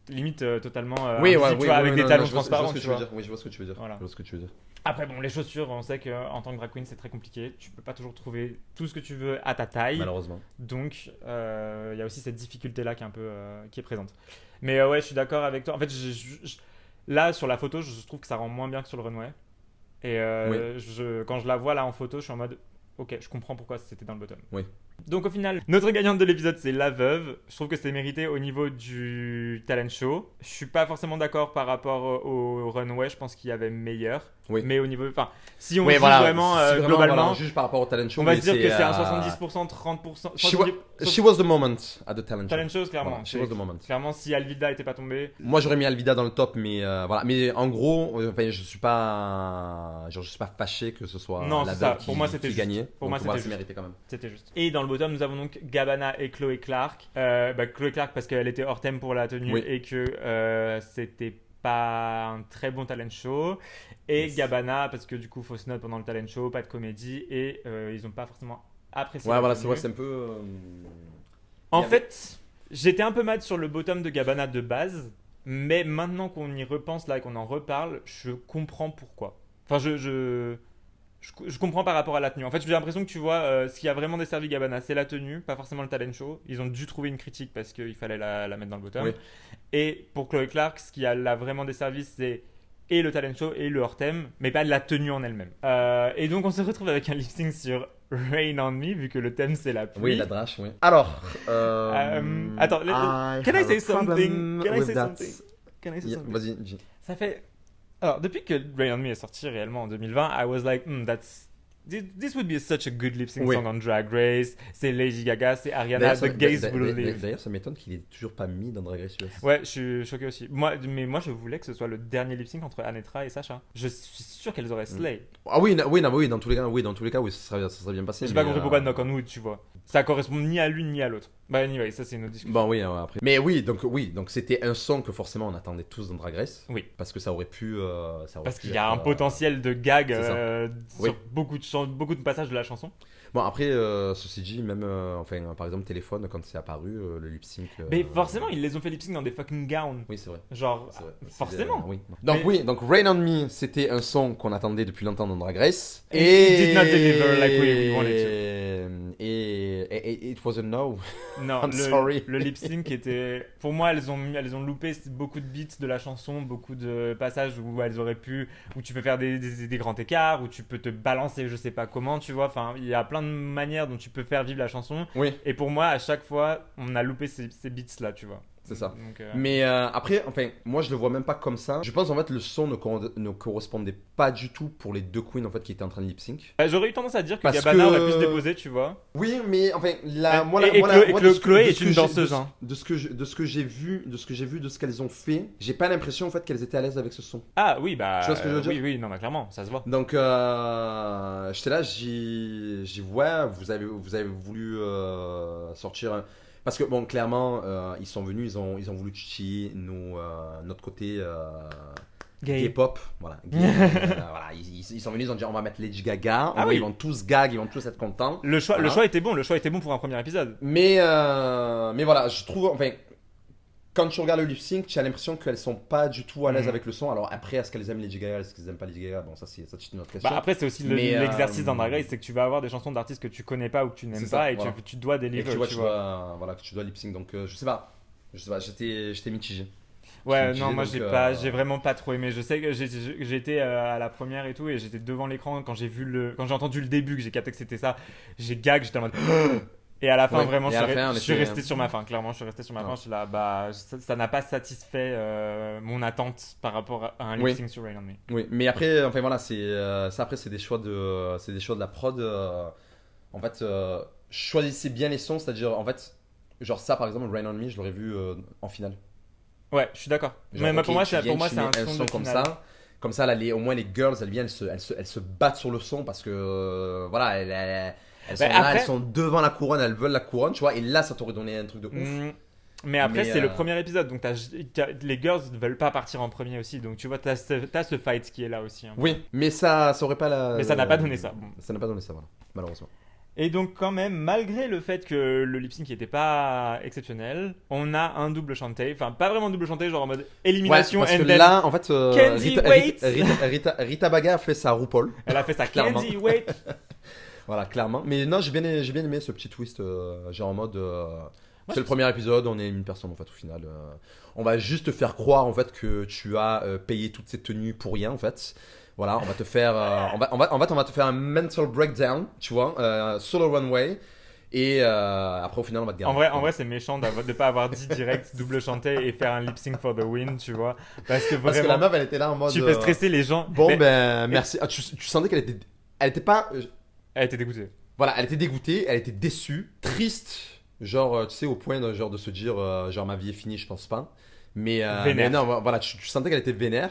limite totalement invisible, tu vois, avec des talons transparents, tu vois. Oui, je vois ce que tu veux dire. Voilà. Je vois ce que tu veux dire. Après, bon, les chaussures, on sait qu'en tant que drag queen, c'est très compliqué. Tu peux pas toujours trouver tout ce que tu veux à ta taille. Malheureusement. Donc, il y a aussi cette difficulté-là qui est un peu qui est présente. Mais ouais, je suis d'accord avec toi. En fait, là, sur la photo, je trouve que ça rend moins bien que sur le runway. Et quand je la vois là en photo, je suis en mode, ok, je comprends pourquoi c'était dans le bottom. Oui. Donc au final, notre gagnante de l'épisode, c'est La Veuve. Je trouve que c'est mérité au niveau du talent show. Je suis pas forcément d'accord par rapport au runway, je pense qu'il y avait meilleur. Oui. Mais au niveau... Enfin, si on Oui, juge voilà, vraiment si vraiment, globalement, voilà, juste par rapport au talent show, on va mais se dire que c'est un euh, 70%, 30%... She was the moment at the talent show. Talent show, clairement. Voilà, she was the moment. Clairement, si Alvida était pas tombée... Moi, j'aurais mis Alvida dans le top, mais voilà. Mais en gros, enfin, je suis pas fâché que ce soit Non, la c'est ça. Veuve Pour moi, qui c'était juste. gagnait. Pour Donc, moi, voilà, c'était c'est mérité quand même. C'était juste. Et dans le bottom, nous avons donc Gabbana et Chloé Clark. Chloé Clark parce qu'elle était hors thème pour la tenue Oui. et que c'était pas un très bon talent show. Et Yes. Gabbana parce que du coup, fausse note pendant le talent show, pas de comédie et ils ont pas forcément apprécié Ouais, la voilà, tenue. c'est vrai, c'est un peu. En il y avait- fait, j'étais un peu mad sur le bottom de Gabbana de base, mais maintenant qu'on y repense là et qu'on en reparle, je comprends pourquoi. Enfin, je comprends par rapport à la tenue. En fait, j'ai l'impression que tu vois, ce qui a vraiment desservi Gabbana, c'est la tenue, pas forcément le talent show. Ils ont dû trouver une critique parce qu'il fallait la mettre dans le bottom. Oui. Et pour Chloé Clark, ce qui l'a vraiment desservi, c'est et le talent show et le hors thème, mais pas la tenue en elle-même. Et donc, on se retrouve avec un lip sync sur Rain on Me, vu que le thème c'est la pluie. Oui, la drache, oui. Alors. Attends, can I say have a something? problem Can I with say that. something? Can I say Yeah, something? vas-y, dis. Ça fait. Alors, depuis que Rain on Me est sorti réellement en 2020, I was like, this would be such a good lip sync Oui. song on Drag Race. C'est Lady Gaga, c'est Ariana, The Gays Will Live. D'ailleurs, ça m'étonne qu'il ait toujours pas mis dans Drag Race US. Ouais, je suis choqué aussi. Moi, je voulais que ce soit le dernier lip sync entre Anetra et Sacha. Je suis sûr qu'elles auraient slay. Ah oui, oui, dans tous les cas, oui, ça serait bien passé. J'ai pas mais, compris pourquoi Knock on Wood, tu vois. Ça correspond ni à l'une ni à l'autre. Bah, anyway, ça c'est une autre discussion. Bon, oui, après. Mais donc c'était un son que forcément on attendait tous dans Drag Race. Oui. Parce que ça aurait pu. Parce qu'il y a un potentiel de gag c'est ça. sur Oui. beaucoup de passages de la chanson. Bon, après, ceci dit, même, par exemple, Téléphone, quand c'est apparu, le lip sync. Mais forcément, ils les ont fait lip sync dans des fucking gowns. Oui, c'est vrai. Genre, C'est vrai. forcément. Oui. Donc, Mais- oui, donc Rain on Me, c'était un son qu'on attendait depuis longtemps dans Drag Race. And it did not deliver like we wanted Et it was a no. Non, I'm sorry. le lip sync était. Pour moi, elles ont loupé beaucoup de beats de la chanson, beaucoup de passages où elles auraient pu. Où tu peux faire des grands écarts, où tu peux te balancer, je sais pas comment, tu vois. Enfin, il y a plein de manières dont tu peux faire vivre la chanson. Oui, Et pour moi, à chaque fois, on a loupé ces beats là, tu vois. c'est ça. Donc, Mais après, moi je le vois même pas comme ça. Je pense en fait le son ne correspondait pas du tout pour les deux queens en fait qui étaient en train de lip sync. j'aurais eu tendance à dire que Parce Gabbana que- aurait pu se déposer, tu vois. Oui, mais moi, Et moi, Chloé- moi, de ce que- Chloé de est ce que une j'ai- danseuse, hein. de ce que j'ai vu, de ce qu'elles ont fait, j'ai pas l'impression en fait qu'elles étaient à l'aise avec ce son. Ah oui, bah. Tu vois ce que je veux dire? Oui, non, bah clairement, ça se voit. Donc j'étais là, j'ai ouais, vous avez voulu sortir parce que bon clairement ils sont venus, ils ont voulu titiller notre côté Gay. K-pop, voilà. Gay, voilà, ils sont venus, ils ont dit on va mettre Lady Gaga, Ah oui. ils vont tous gag, ils vont tous être contents. Le choix Voilà. était bon pour un premier épisode. Mais voilà, je trouve, quand tu regardes le lip sync, tu as l'impression qu'elles sont pas du tout à l'aise Mhm. avec le son. Alors après, est-ce qu'elles aiment Lady Gaga, est-ce qu'elles aiment pas Lady Gaga? Bon, ça c'est une autre question. Bah après, c'est aussi Mais, l'exercice dans Drag Race, c'est que tu vas avoir des chansons d'artistes que tu connais pas ou que tu n'aimes C'est ça, pas et voilà. tu dois Et délivrer, que tu vois. que tu dois lip sync. Donc je sais pas, j'étais mitigé. Ouais, Je non, me moi disais, j'ai vraiment pas trop aimé. Je sais que j'étais à la première et tout et j'étais devant l'écran quand j'ai entendu le début, que j'ai capté que c'était ça. J'ai gag, j'étais en mode et à la fin Ouais, vraiment et à la fin, on je suis était- resté sur ma faim. Clairement, je suis resté sur ma Ouais. faim. Je suis là, bah ça n'a pas satisfait mon attente par rapport à un lip Oui. sync sur Rain on Me. Oui, mais après, voilà, ça après c'est des choix de la prod. En fait, choisissez bien les sons, c'est-à-dire en fait, genre ça par exemple, Rain on Me, je l'aurais vu en finale. Ouais, je suis d'accord. Genre, Mais ok, pour moi, tu c'est viens, tu un mets son de comme finale. ça. Comme ça, là, au moins les girls, elles viennent, elles se battent sur le son parce que voilà, elles sont Bah, là, après- elles sont devant la couronne, elles veulent la couronne, tu vois. Et là, ça t'aurait donné un truc de ouf. Mais après, Mais, c'est le premier épisode, donc les girls ne veulent pas partir en premier aussi, donc tu vois, t'as ce fight qui est là aussi. Hein. Oui, mais ça aurait pas la. Mais ça n'a pas donné ça. Bon. Ça n'a pas donné ça, voilà, malheureusement. Et donc quand même, malgré le fait que le lip sync n'était pas exceptionnel, on a un double chanté, enfin pas vraiment double chanté, genre en mode élimination Ouais, parce and que then là, en fait, Kenzie Waits. Rita Baga a fait sa RuPaul. elle a fait sa Clairement. Kenzie, wait. Voilà, clairement. Mais non, j'ai bien aimé ce petit twist, genre en mode. C'est le premier épisode, on est une personne en fait au final. On va juste te faire croire en fait que tu as payé toutes ces tenues pour rien en fait. Voilà, on va te faire, on va te faire un mental breakdown, tu vois, sur le runway. Et après, au final, on va te garder. En vrai, c'est méchant de pas avoir dit direct double chanté et faire un lip sync for the win, tu vois. Parce que Parce que vraiment, la meuf, elle était là en mode. tu fais stresser les gens. Bon, Mais ben, merci. Ah, tu sentais qu'elle était. Elle était pas. elle était dégoûtée. Voilà, elle était dégoûtée, elle était déçue, triste. Genre, tu sais, au point de, genre, de se dire, genre, ma vie est finie, je pense pas. Mais Vénère. non, voilà, tu sentais qu'elle était vénère.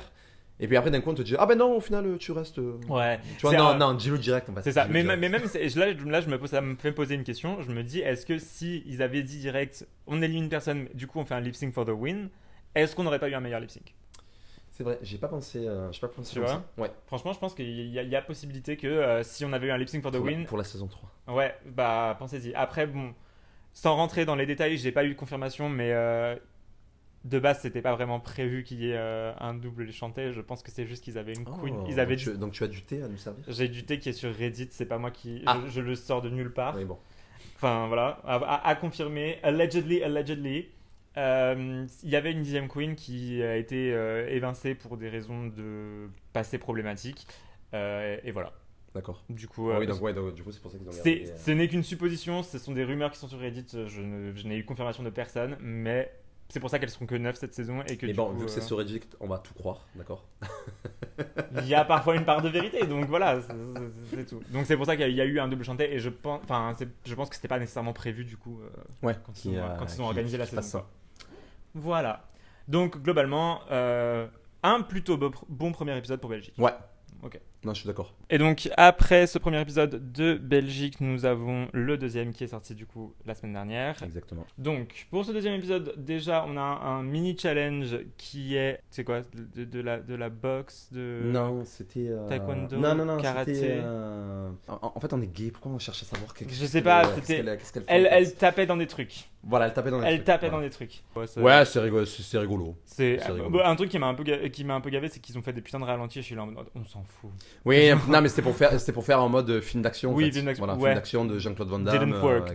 Et puis après, d'un coup, on te dit, ah ben non, au final, tu restes. Ouais. Tu vois, C'est non, un- non, dis-le direct en fait. C'est ça. Dis-le Mais direct. même, ça me fait poser une question. Je me dis, est-ce que si ils avaient dit direct, on élimine une personne, du coup, on fait un lip sync for the win, est-ce qu'on n'aurait pas eu un meilleur lip sync? C'est vrai, j'ai pas pensé Tu comme vois ça. Ouais, Franchement, je pense qu'il y a possibilité que si on avait eu un lip sync for the pour win, pour la saison 3. ouais, bah pensez-y. Après, bon, sans rentrer dans les détails, j'ai pas eu de confirmation, mais de base, c'était pas vraiment prévu qu'il y ait un double chanté. Je pense que c'est juste qu'ils avaient une queen. Ils avaient donc tu as du thé à nous servir. J'ai du thé qui est sur Reddit, c'est pas moi qui. Ah. Je le sors de nulle part. Oui, bon. Enfin voilà, à confirmer. Allegedly. Il y avait une 10e queen qui a été évincée pour des raisons de passé problématiques. Et voilà. D'accord. Du coup, Ah oui, donc, ouais, donc, du coup, c'est pour ça qu'ils ont gardé. ce n'est qu'une supposition, ce sont des rumeurs qui sont sur Reddit. Je n'ai eu confirmation de personne, mais c'est pour ça qu'elles seront que 9 cette saison. Et que Mais du bon, coup, vu que c'est sur Reddit, on va tout croire, d'accord. il y a parfois une part de vérité, donc voilà, c'est tout. Donc c'est pour ça qu'il y a eu un double chanté, et je pense que c'était pas nécessairement prévu du coup Ouais, quand ils ont organisé la saison. Quoi. Voilà. Donc globalement, un plutôt bon premier épisode pour Belgique. Ouais. Ok. Non, je suis d'accord. Et donc après ce premier épisode de Belgique, nous avons le deuxième qui est sorti du coup la semaine dernière. Exactement. Donc pour ce deuxième épisode, déjà on a un mini challenge qui est, c'est quoi, de la boxe, de Non, c'était. taekwondo, non, karaté. c'était. En fait, on est gay. Pourquoi on cherche à savoir Je sais pas, c'était. Qu'est-ce qu'elle fait, en fait. Elle tapait dans des trucs. Voilà, elle tapait dans les trucs. Dans des trucs. Ouais, c'est rigolo. C'est rigolo. C'est rigolo. un truc qui m'a un peu gavé, c'est qu'ils ont fait des putains de ralentis. Je suis là en mode, on s'en fout. Oui, non, mais c'était pour faire en mode film d'action. Oui, en fait. film d'action. Voilà, ouais. film d'action de Jean-Claude Van Damme.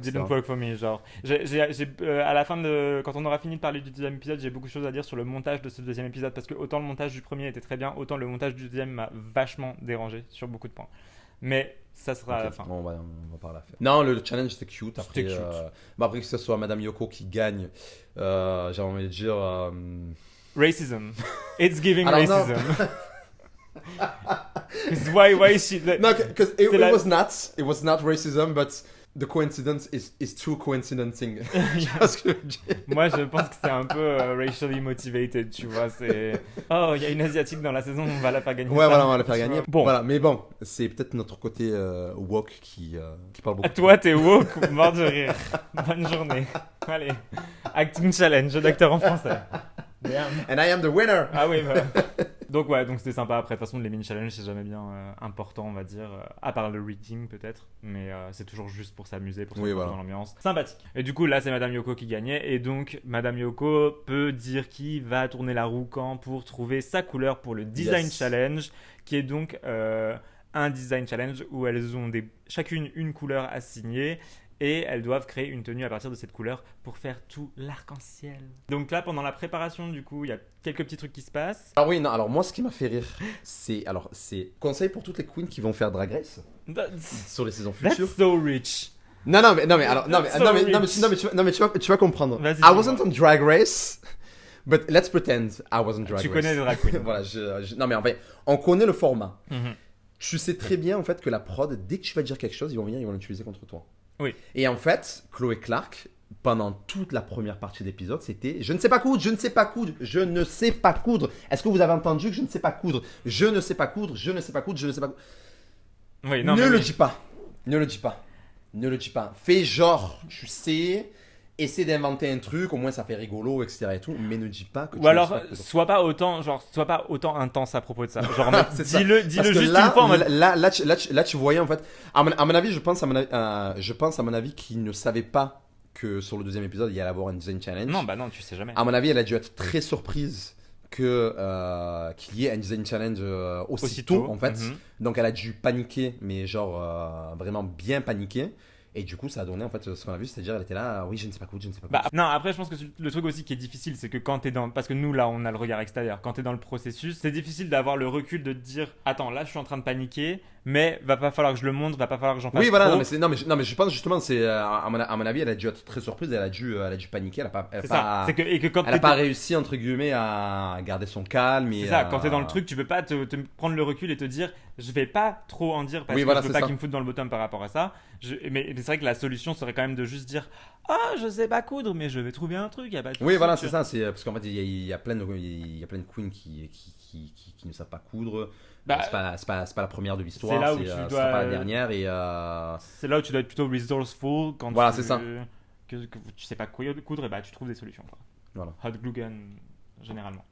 Didn't work for me. Genre, à la fin quand on aura fini de parler du deuxième épisode, j'ai beaucoup de choses à dire sur le montage de ce deuxième épisode parce que autant le montage du premier était très bien, autant le montage du deuxième m'a vachement dérangé sur beaucoup de points. Mais ça sera à la fin. On va parler à la fin. Non, le challenge c'était cute. Après, C'était cute. Après que ce soit Madame Yoko qui gagne, j'ai envie de dire. Racism. It's giving Alors, non. racism. 'Cause why is she... No, because it la- was not racism, but the coincidence is too coincidencing. Tu vois ce que je veux dire? Moi, je pense que c'est un peu racially motivated, tu vois. C'est oh, il y a une asiatique dans la saison, on va la faire gagner. Ouais, ça. voilà, on va la faire gagner. Bon, Voilà, mais bon, c'est peut-être notre côté woke qui parle beaucoup. toi, t'es woke, mort de rire. Bonne journée. Allez, acting challenge d'acteur en français. Damn. And I am the winner. Ah oui, voilà. Donc ouais, donc c'était sympa. Après, de toute façon, les mini challenges, c'est jamais bien important, on va dire. À part le reading peut-être, mais c'est toujours juste pour s'amuser, pour se Oui, mettre voilà. dans l'ambiance. Sympathique. Et du coup, là, c'est Madame Yoko qui gagnait, et donc Madame Yoko peut dire qui va tourner la roue quand pour trouver sa couleur pour le design Yes. challenge, qui est donc un design challenge où elles ont chacune une couleur assignée. Et elles doivent créer une tenue à partir de cette couleur pour faire tout l'arc-en-ciel. Donc là, pendant la préparation, du coup, il y a quelques petits trucs qui se passent. Alors oui, non, alors moi ce qui m'a fait rire, c'est conseil pour toutes les queens qui vont faire Drag Race sur les saisons futures. That's so rich. Non, mais tu vas comprendre. Vas-y, I dis-moi. wasn't on Drag Race, but let's pretend I wasn't Drag Tu Race. connais les drag queens. Voilà, non mais en fait, on connaît le format. Mhm. Tu sais très bien en fait que la prod, dès que tu vas dire quelque chose, ils vont venir, ils vont l'utiliser contre toi. Oui. Et en fait, Chloé Clark, pendant toute la première partie de l'épisode, c'était je ne sais pas coudre, je ne sais pas coudre, je ne sais pas coudre. Est-ce que vous avez entendu que je ne sais pas coudre? Je ne sais pas coudre, je ne sais pas coudre, je ne sais pas coudre. Oui, non, Ne mais le oui. dis pas. Ne le dis pas. Ne le dis pas. Fais genre, tu sais, essaie d'inventer un truc, au moins ça fait rigolo, etc. et tout, mais ne dis pas que tu Ou alors, ne sais pas coudre. sois pas autant intense à propos de ça. Genre, C'est ça. dis-le Parce que juste là, une fois en mode. là, tu voyais en fait. À mon avis, je pense à mon avis qu'il ne savait pas que sur le deuxième épisode il y allait avoir un design challenge. Non, bah non, tu sais jamais. À mon avis, elle a dû être très surprise qu'il y ait un design challenge aussitôt en fait. Mhm. Donc elle a dû paniquer, mais genre vraiment bien paniquer. Et du coup, ça a donné en fait ce qu'on a vu, c'est-à-dire elle était là, oui, je ne sais pas coudre, je ne sais pas Bah, coudre. non, après, je pense que le truc aussi qui est difficile, c'est que quand t'es dans. Parce que nous, là, on a le regard extérieur. Quand t'es dans le processus, c'est difficile d'avoir le recul de te dire attends, là, je suis en train de paniquer, mais va pas falloir que je le montre, va pas falloir que j'en fasse Oui, voilà, trop. non, mais je pense justement, c'est à mon avis, elle a dû être très surprise, elle a dû paniquer, C'est ça. C'est que, et que quand elle a pas réussi entre guillemets à garder son calme. c'est ça, quand t'es dans le truc, tu peux pas te prendre le recul et te dire je vais pas trop en dire parce Oui, que voilà, je veux c'est pas ça. qu'ils me foutent dans le bottom par rapport à ça. Mais c'est vrai que la solution serait quand même de juste dire ah, je sais pas coudre, mais je vais trouver un truc, y a pas de Oui, souci, voilà, tu c'est vois. ça. C'est parce qu'en fait, il y a plein de queens qui ne savent pas coudre. Bah, C'est pas la première de l'histoire. c'est là où ce tu sera dois- pas la dernière. Et c'est là où tu dois être plutôt resourceful quand Voilà, tu, c'est ça. que tu sais pas coudre, et bah tu trouves des solutions. Quoi. Voilà. Hot glue gun, généralement.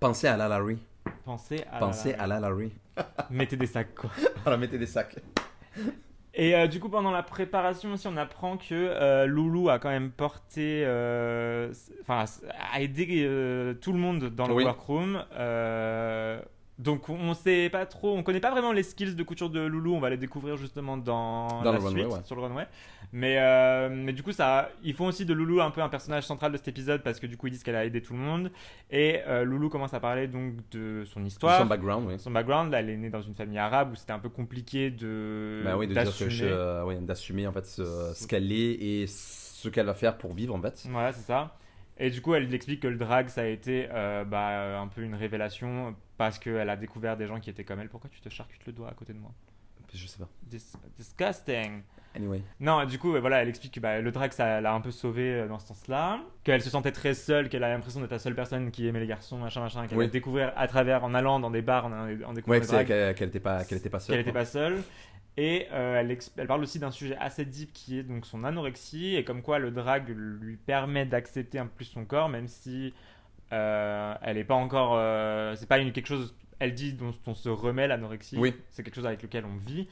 Pensez à la Larry. Pensez à la Larry. mettez des sacs, quoi. Voilà, mettez des sacs. Et du coup, pendant la préparation aussi, on apprend que Loulou a quand même porté, enfin, a aidé tout le monde dans le Oui. workroom. Donc, on sait pas trop, on connaît pas vraiment les skills de couture de Loulou. On va les découvrir justement dans Dans la le runway, suite, ouais. sur le runway. Mais du coup, ils font aussi de Loulou un peu un personnage central de cet épisode parce que du coup, ils disent qu'elle a aidé tout le monde. Et Loulou commence à parler donc de son histoire. Son background, oui. Son background, là, elle est née dans une famille arabe où c'était un peu compliqué Bah oui, de dire que d'assumer. oui, d'assumer en fait ce qu'elle est et ce qu'elle va faire pour vivre en fait. Voilà, c'est ça. Et du coup, elle explique que le drag, ça a été un peu une révélation parce qu'elle a découvert des gens qui étaient comme elle. Pourquoi tu te charcutes le doigt à côté de moi? Je sais pas. Disgusting. Anyway. Non, du coup, voilà, elle explique que le drag, ça l'a un peu sauvée dans ce sens-là. Qu'elle se sentait très seule, qu'elle a l'impression d'être la seule personne qui aimait les garçons, machin, qu'elle Oui. a découvert à travers, en allant dans des bars, en découvrant Ouais, le drag. qu'elle était pas seule. Qu'elle n'était quoi. pas seule. Et elle parle aussi d'un sujet assez deep qui est donc son anorexie et comme quoi le drag lui permet d'accepter un peu plus son corps même si elle n'est pas encore c'est pas quelque chose elle dit dont on se remet l'anorexie, Oui. c'est quelque chose avec lequel on vit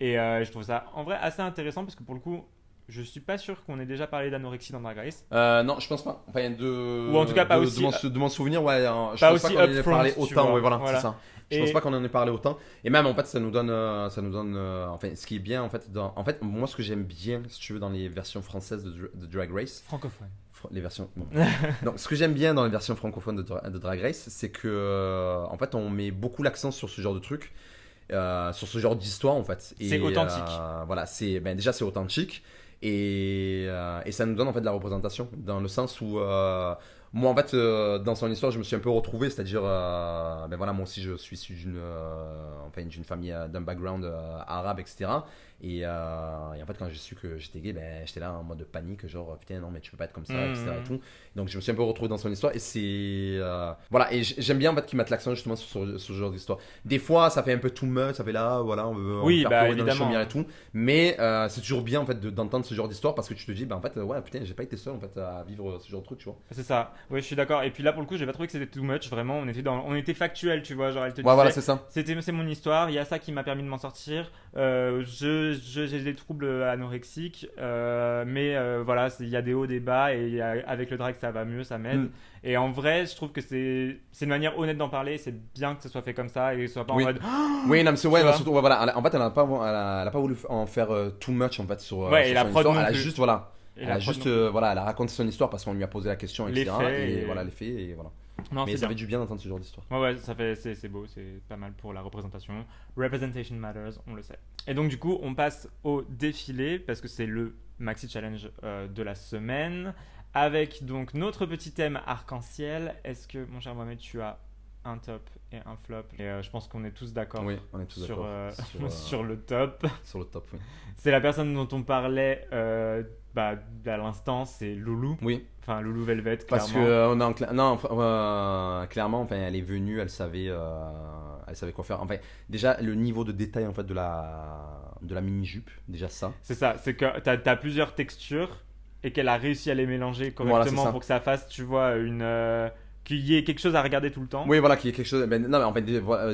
et je trouve ça en vrai assez intéressant parce que pour le coup je suis pas sûr qu'on ait déjà parlé d'anorexie dans Drag Race. Non, je pense pas. Enfin, Ou en tout cas pas aussi- de mon souvenir, ouais. Je pas pense aussi pas qu'on en ait upfront, parlé tu autant. vois. Ouais, voilà, Voilà. c'est ça. Je Et- pense pas qu'on en ait parlé autant. Et même en fait, ça nous donne, enfin, ce qui est bien en fait, en fait, moi, ce que j'aime bien, si tu veux, dans les versions françaises de Drag Race, Francophone. les versions. Bon. Donc, ce que j'aime bien dans les versions francophones de Drag Race, c'est que, en fait, on met beaucoup l'accent sur ce genre de truc. Sur ce genre d'histoire en fait. C'est authentique. Voilà, déjà c'est authentique et ça nous donne en fait de la représentation dans le sens où moi en fait dans son histoire je me suis un peu retrouvé, c'est-à-dire voilà, moi aussi je suis issu d'une famille d'un background arabe, etc. Et en fait quand j'ai su que j'étais gay, j'étais là en mode de panique, genre putain non mais tu peux pas être comme ça, etc. et tout. Donc je me suis un peu retrouvé dans son histoire et c'est voilà, et j'aime bien en fait qu'ils mettent l'accent justement sur ce genre d'histoire. Des fois ça fait un peu too much, ça fait là voilà on veut Oui, faire bah, pleurer dans le évidemment. chaumière et tout, mais c'est toujours bien en fait d'entendre ce genre d'histoire parce que tu te dis en fait ouais putain j'ai pas été seul en fait à vivre ce genre de truc, tu vois. C'est ça. Oui, je suis d'accord. Et puis là, pour le coup, j'ai pas trouvé que c'était too much. Vraiment, on était factuel, tu vois. Genre, elle te Ouais disait, voilà, c'est ça. c'est mon histoire. Il y a ça qui m'a permis de m'en sortir. J'ai des troubles anorexiques, mais voilà, il y a des hauts, des bas, et avec le drag, ça va mieux, ça m'aide. Mm. Et en vrai, je trouve que c'est une manière honnête d'en parler. C'est bien que ce soit fait comme ça et que ce soit pas Oui. en mode. Oui, non, mais c'est ouais, Tu non, vois. surtout ouais, voilà, en fait elle a pas voulu en faire too much en fait sur, Ouais, sur et la son prod histoire. non Elle a plus. juste voilà. Et Elle la a prod juste non voilà, elle a raconté son histoire parce qu'on lui a posé la question, Les etc. faits et et- voilà les faits et voilà. Non, Mais c'est ça bien. fait du bien d'entendre ce genre d'histoire. Ouais, c'est beau, c'est pas mal pour la représentation. Representation matters, on le sait. Et donc, du coup, on passe au défilé parce que c'est le Maxi Challenge de la semaine avec donc notre petit thème arc-en-ciel. Est-ce que, mon cher Mohamed, tu as un top et un flop? Et je pense qu'on est tous d'accord Oui, on est tous sur, d'accord sur le top. sur le top, oui. C'est la personne dont on parlait à l'instant, c'est Loulou. Oui, Enfin, Loulou Velvet, parce clairement. que on a non, clairement, enfin, elle est venue, elle savait quoi faire. Enfin, déjà le niveau de détail en fait de la mini jupe, déjà ça. C'est ça, c'est que t'as plusieurs textures et qu'elle a réussi à les mélanger Voilà, c'est correctement ça. pour que ça fasse, tu vois, qu'il y ait quelque chose à regarder tout le temps. Oui, voilà, qu'il y ait quelque chose. Non, mais en fait, voilà,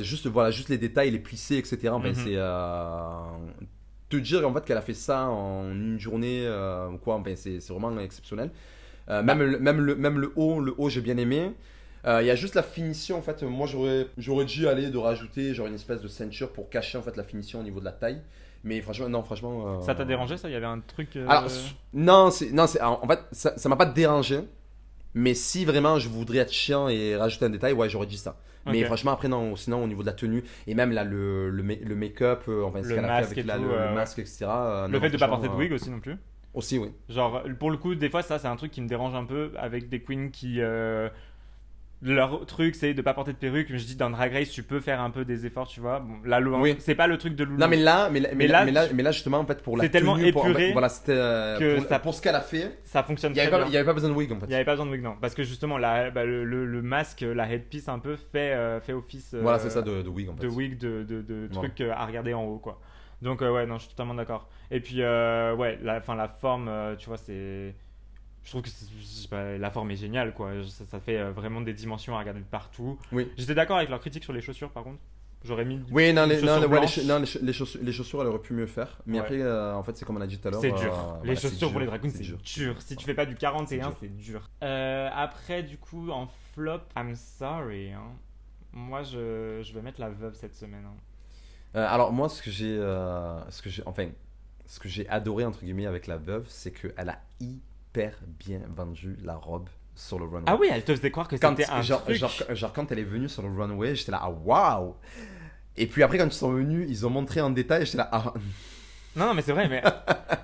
juste les détails, les plissés, etc. En fait, Mhm. c'est te dire en fait qu'elle a fait ça en une journée ou quoi. Enfin, c'est vraiment exceptionnel. Même le haut, j'ai bien aimé. Il y a juste la finition en fait. Moi, j'aurais dû aller de rajouter genre une espèce de ceinture pour cacher en fait la finition au niveau de la taille. Mais franchement, non, franchement. Ça t'a dérangé ça? Il y avait un truc. Alors, non, en fait, ça m'a pas dérangé. Mais si vraiment je voudrais être chiant et rajouter un détail, ouais, j'aurais dit ça. Mais Ok. franchement, après, non, sinon, au niveau de la tenue, et même là, le make-up, enfin, ce Le qu'elle a masque fait avec et tout, le ouais. masque, etc. Le non, fait de pas franchement, porter de wig aussi non plus. Aussi, oui. Genre, pour le coup, des fois, ça, c'est un truc qui me dérange un peu avec des queens qui. Leur truc, c'est de pas porter de perruque. Mais je dis, dans Drag Race, tu peux faire un peu des efforts, tu vois. Bon, là, Oui. c'est pas le truc de Loulou. Non, mais là, là, mais là, justement, en fait, pour la c'est tellement tenue, en fait, épuré voilà, c'était que ça- pour ce qu'elle a fait, Ça fonctionne il y très avait bien. pas, il y avait pas besoin de wig, en fait. Il n'y avait pas besoin de wig, non. Parce que justement, le masque, la headpiece un peu fait office Voilà, c'est ça de wig, en fait. de wig, de Voilà. trucs à regarder en haut, quoi. Donc, ouais, non, je suis totalement d'accord. Et puis, ouais, la forme, tu vois, c'est. Je trouve que je sais pas, la forme est géniale, quoi. Ça fait vraiment des dimensions à regarder de partout. Oui. J'étais d'accord avec leur critique sur les chaussures, par contre. J'aurais mis. Oui, non, une les, chaussure non, ouais, blanche. les chaussures, elle aurait pu mieux faire. Mais Ouais. après, en fait, c'est comme on a dit tout à l'heure. C'est dur. Les voilà, chaussures c'est pour les dur, drag queens, c'est c'est dur. dur. Si tu fais pas du 41, dur. c'est dur. Après, du coup, en flop, I'm sorry. Hein. Moi, je vais mettre la veuve cette semaine. Hein. Alors moi, ce que j'ai adoré entre guillemets avec la veuve, c'est qu'elle a hyper bien vendu la robe sur le runway. Ah oui, elle te faisait croire que Quand, c'était un truc. genre quand elle est venue sur le runway, j'étais là, ah waouh. Et puis après, quand ils sont venus, ils ont montré en détail, j'étais là, ah. Non, mais c'est vrai, mais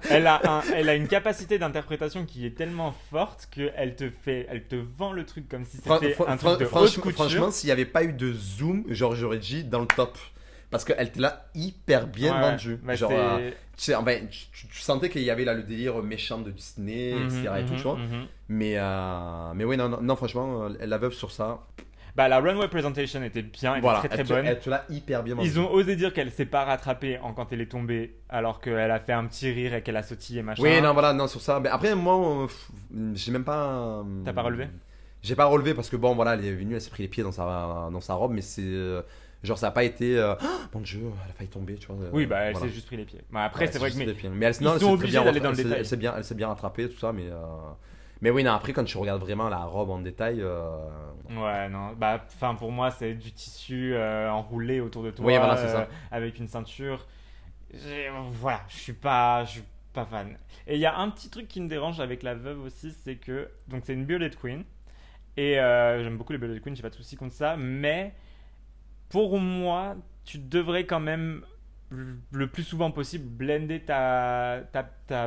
elle a une capacité d'interprétation qui est tellement forte qu'elle elle te vend le truc comme si c'était un truc de haute couture. Franchement, s'il n'y avait pas eu de zoom, genre j'aurais dit dans le top. Parce qu'elle était là hyper bien Ouais, vendue. bah, Genre, c'est- tu sais, enfin, tu sentais qu'il y avait là le délire méchant de Disney, etc. et tout, tu vois. Mais oui, non, franchement, la veuve sur ça, Bah, la runway presentation était bien, elle voilà, était très très bonne. elle te l'a hyper bien vendue. Ils ont osé dire qu'elle s'est pas rattrapée quand elle est tombée, alors qu'elle a fait un petit rire et qu'elle a sautillé machin. Oui, non, voilà, non, sur ça. Mais après, moi, j'ai même pas. T'as pas relevé? J'ai pas relevé parce que bon, voilà, elle est venue, elle s'est pris les pieds dans sa robe, mais c'est. Genre, ça a pas été. Mon dieu, elle a failli tomber, tu vois. Oui, bah elle voilà. s'est juste pris les pieds. Bah, après, Ouais, c'est vrai que. juste Mais les pieds. Mais elle, ils non, elle sont s'est très obligés bien d'aller dans le détail. Elle s'est bien rattrapée, tout ça, mais oui, non, après, quand tu regardes vraiment la robe en détail. Ouais, non. Bah, enfin, pour moi, c'est du tissu enroulé autour de toi, Oui, voilà, c'est ça. avec une ceinture. Voilà, je suis pas fan. Et il y a un petit truc qui me dérange avec la veuve aussi, c'est que donc c'est une bearded queen et j'aime beaucoup les bearded queens, j'ai pas de souci contre ça, mais pour moi, tu devrais quand même le plus souvent possible blender ta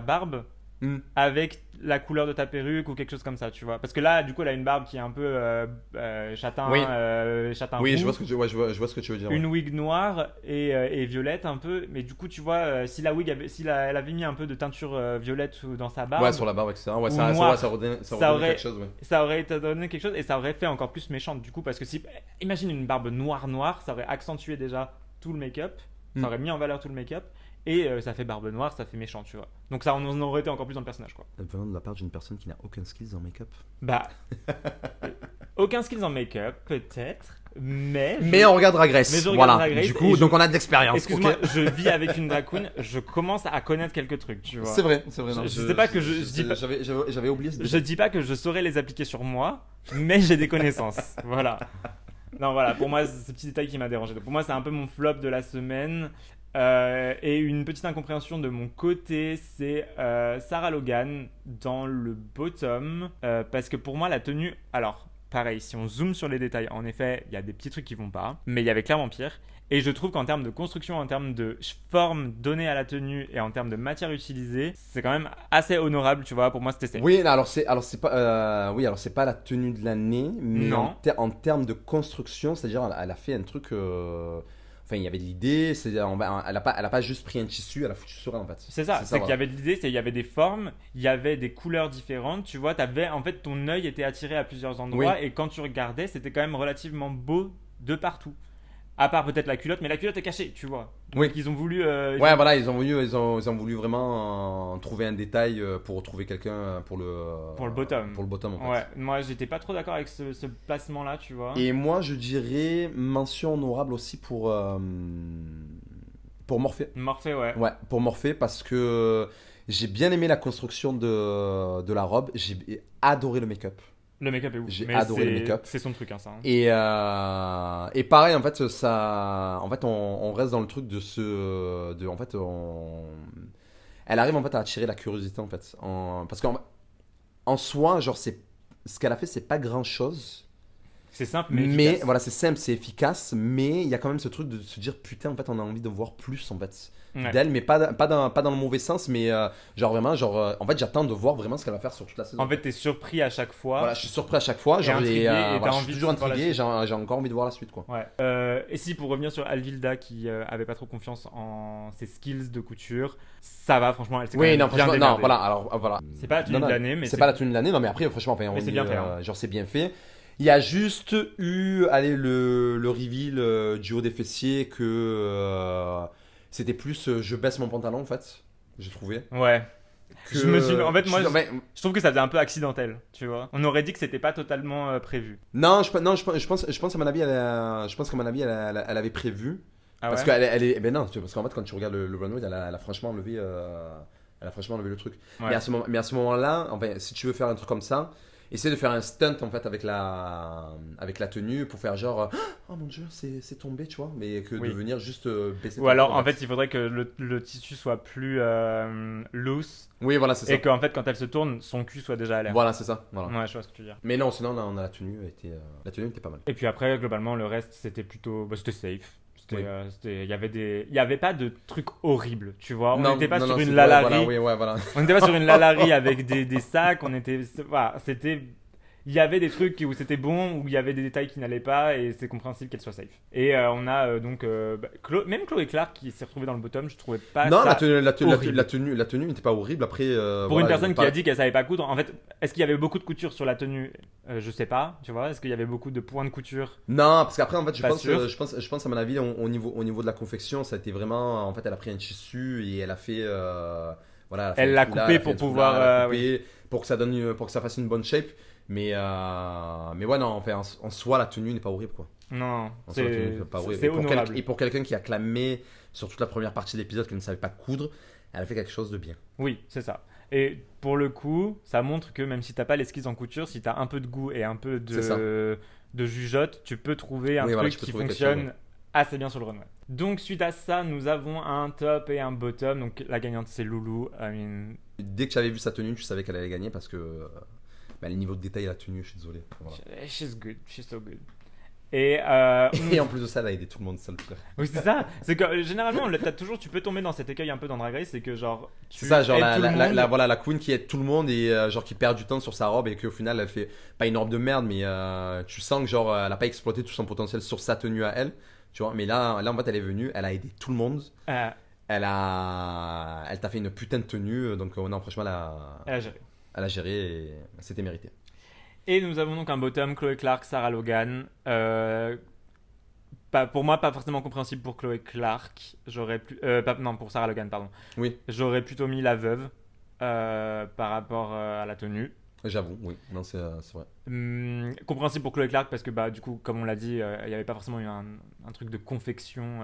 barbe Hmm. avec la couleur de ta perruque ou quelque chose comme ça, tu vois. Parce que là, du coup, elle a une barbe qui est un peu châtain, Oui. châtain Oui, roux, je vois ce que tu veux dire. une wig noire et violette un peu. Mais du coup, tu vois, si la wig elle avait mis un peu de teinture violette dans sa barbe, Ouais, sur la barbe, etc. Ouais, ou ça noir. ça aurait aurait- quelque chose, ouais. ça aurait donné quelque chose et ça aurait fait encore plus méchante du coup. Parce que si, imagine une barbe noire, ça aurait accentué déjà tout le make-up, ça Mm. aurait mis en valeur tout le make-up. Et ça fait barbe noire, ça fait méchant, tu vois. Donc ça, on aurait été encore plus dans le personnage, quoi. Venant de la part d'une personne qui n'a aucun skills en make-up. Bah, aucun skills en make-up, peut-être, mais. Mais on regarde Drag Race. Mais je regarde Voilà. Drag Race Du coup, et donc on a de l'expérience. Excuse-moi, ok. je vis avec une drag queen, je commence à connaître quelques trucs, tu vois. C'est vrai. non, Je sais pas que je dis pas- J'avais oublié ce Je dis pas que je saurais les appliquer sur moi, mais j'ai des connaissances. Voilà. Non, voilà, pour moi, c'est ce petit détail qui m'a dérangé. Donc, pour moi, c'est un peu mon flop de la semaine. Et une petite incompréhension de mon côté, c'est Sarah Logan dans le bottom. Parce que pour moi, la tenue. Alors, pareil, si on zoome sur les détails, en effet, il y a des petits trucs qui vont pas. Mais il y avait clairement pire. Et je trouve qu'en termes de construction, en termes de forme donnée à la tenue et en termes de matière utilisée, c'est quand même assez honorable, tu vois. Pour moi, c'était safe. Oui, alors c'est pas c'est pas la tenue de l'année, mais Non. en termes de construction, c'est-à-dire elle a fait un truc. Enfin, il y avait de l'idée. Elle a pas juste pris un tissu, elle a foutu sur elle en fait. C'est ça, c'est qu'il y voilà. avait de l'idée, il y avait des formes, il y avait des couleurs différentes, tu vois, en fait ton œil était attiré à plusieurs endroits et quand tu regardais, c'était quand même relativement beau de partout. À part peut-être la culotte, mais la culotte est cachée, tu vois. Donc Oui. ils ont voulu Ouais, voilà, ils ont voulu vraiment trouver un détail pour trouver quelqu'un pour le bottom. Pour le bottom en fait. Ouais, moi j'étais pas trop d'accord avec ce placement là, tu vois. Et moi, je dirais mention honorable aussi pour Morphée. Morphée, ouais. Ouais, pour Morphée parce que j'ai bien aimé la construction de la robe. J'ai adoré le make-up. Le make-up est ouf. J'ai mais adoré le make-up. C'est son truc, hein, ça. Hein. Et pareil, en fait, on reste dans le truc en fait, elle arrive en fait à attirer la curiosité en fait, parce qu'en soi, genre ce qu'elle a fait, c'est pas grand-chose. C'est simple, mais efficace. Voilà, c'est simple, c'est efficace, mais il y a quand même ce truc de se dire putain, en fait, on a envie de voir plus en fait Ouais. d'elle, mais pas dans le mauvais sens, mais genre vraiment, en fait, j'attends de voir vraiment ce qu'elle va faire sur toute la saison. En fait, t'es surpris à chaque fois. Voilà, je suis surpris à chaque fois, genre, intrigué, et t'as voilà, je envie suis de toujours voir la intrigué, et suite. j'ai encore envie de voir la suite, quoi. Ouais. Et si pour revenir sur Alvilda qui avait pas trop confiance en ses skills de couture, ça va franchement, elle s'est quand Oui, même non, bien franchement, non, démerdée. voilà, alors, voilà. C'est pas la tenue Non, non, de l'année, mais c'est pas la tenue de l'année, non, mais après, franchement, enfin, Mais c'est bien fait, hein. genre, c'est bien fait. Il y a juste eu, allez, le reveal du haut des fessiers que c'était plus je baisse mon pantalon, en fait, j'ai trouvé. Ouais. Que, Je me suis, en fait, moi, mais- je trouve que ça faisait un peu accidentel, tu vois. On aurait dit que c'était pas totalement prévu. non, je pense à mon avis, elle avait prévu. Ah Parce ouais. qu'elle ben non, parce qu'en fait, quand tu regardes le runway, elle a franchement enlevé, le truc. Ouais. Mais à ce moment-là, enfin, si tu veux faire un truc comme ça, essaie de faire un stunt en fait avec la tenue pour faire genre oh mon dieu, c'est tombé, tu vois, mais que Oui. de venir juste baisser. Ou ton alors, corps, en fait, il faudrait que le tissu soit plus loose oui, voilà, c'est ça. et qu'en fait, quand elle se tourne, son cul soit déjà à l'air. Voilà, c'est ça. Voilà. Ouais, je vois ce que tu veux dire. Mais non, sinon, là, on a la tenue était pas mal. Et puis après, globalement, le reste, c'était plutôt, c'était safe. Oui. Il y avait pas de trucs horribles, tu vois. On Non, n'était pas non, sur non, une c'est- lalarie. Voilà, oui, ouais, voilà. On n'était pas sur une lalarie avec des sacs. Voilà, il y avait des trucs où c'était bon, où il y avait des détails qui n'allaient pas, et c'est compréhensible qu'elle soit safe. Et on a donc même Chloé Clark qui s'est retrouvée dans le bottom, je trouvais pas Non, ça horrible. la tenue n'était pas horrible. Après, Pour une personne qui a dit qu'elle savait pas coudre, en fait, est-ce qu'il y avait beaucoup de couture sur la tenue? Je sais pas, tu vois. Est-ce qu'il y avait beaucoup de points de couture? Non, parce qu'après, en fait, Pas sûr. je pense à mon avis, au niveau de la confection, ça a été vraiment. En fait, elle a pris un tissu et elle a fait. Voilà, Elle l'a coupé pour pouvoir, pour que ça donne, pour que ça fasse une bonne shape. Mais ouais, non, enfin, en soi, la tenue n'est pas horrible, quoi. Non, En soi, la tenue n'est pas horrible. c'est Et pour honorable. et pour quelqu'un qui a clamé sur toute la première partie de l'épisode qu'elle ne savait pas coudre, elle a fait quelque chose de bien. Oui, c'est ça. Et pour le coup, ça montre que même si t'as pas l'esquisse en couture, si t'as un peu de goût et un peu C'est ça. de jugeote, tu peux trouver un Oui, voilà, truc tu peux qui trouver quelque fonctionne chose, assez bien sur le runway. Donc suite à ça, nous avons un top et un bottom. Donc la gagnante c'est Loulou. Dès que tu avais vu sa tenue, tu savais qu'elle allait gagner parce que le niveau de détail de la tenue, je suis désolé. Voilà. She's good, she's so good. Et Et en plus de ça, elle a aidé tout le monde, ça le truc. oui, c'est ça. C'est que généralement, tu peux tomber dans cet écueil un peu dans Drag Race, c'est que genre tu C'est ça, genre aides tout le monde. voilà, la queen qui aide tout le monde et genre qui perd du temps sur sa robe et qu'au final elle fait pas une robe de merde, mais tu sens que genre elle a pas exploité tout son potentiel sur sa tenue à elle, tu vois. Mais là en fait elle est venue, elle a aidé tout le monde, Euh, elle t'a fait une putain de tenue, donc non franchement elle a géré. elle a géré et c'était mérité. Et nous avons donc un bottom, Chloé Clark, Sarah Logan. Pour moi, pas forcément compréhensible pour Chloé Clark. Non, pour Sarah Logan, pardon. Oui, J'aurais plutôt mis la veuve par rapport à la tenue. j'avoue, oui, non c'est vrai. Compréhensible pour Chloé Clark parce que bah du coup, comme on l'a dit, il n'y avait pas forcément eu un truc de confection,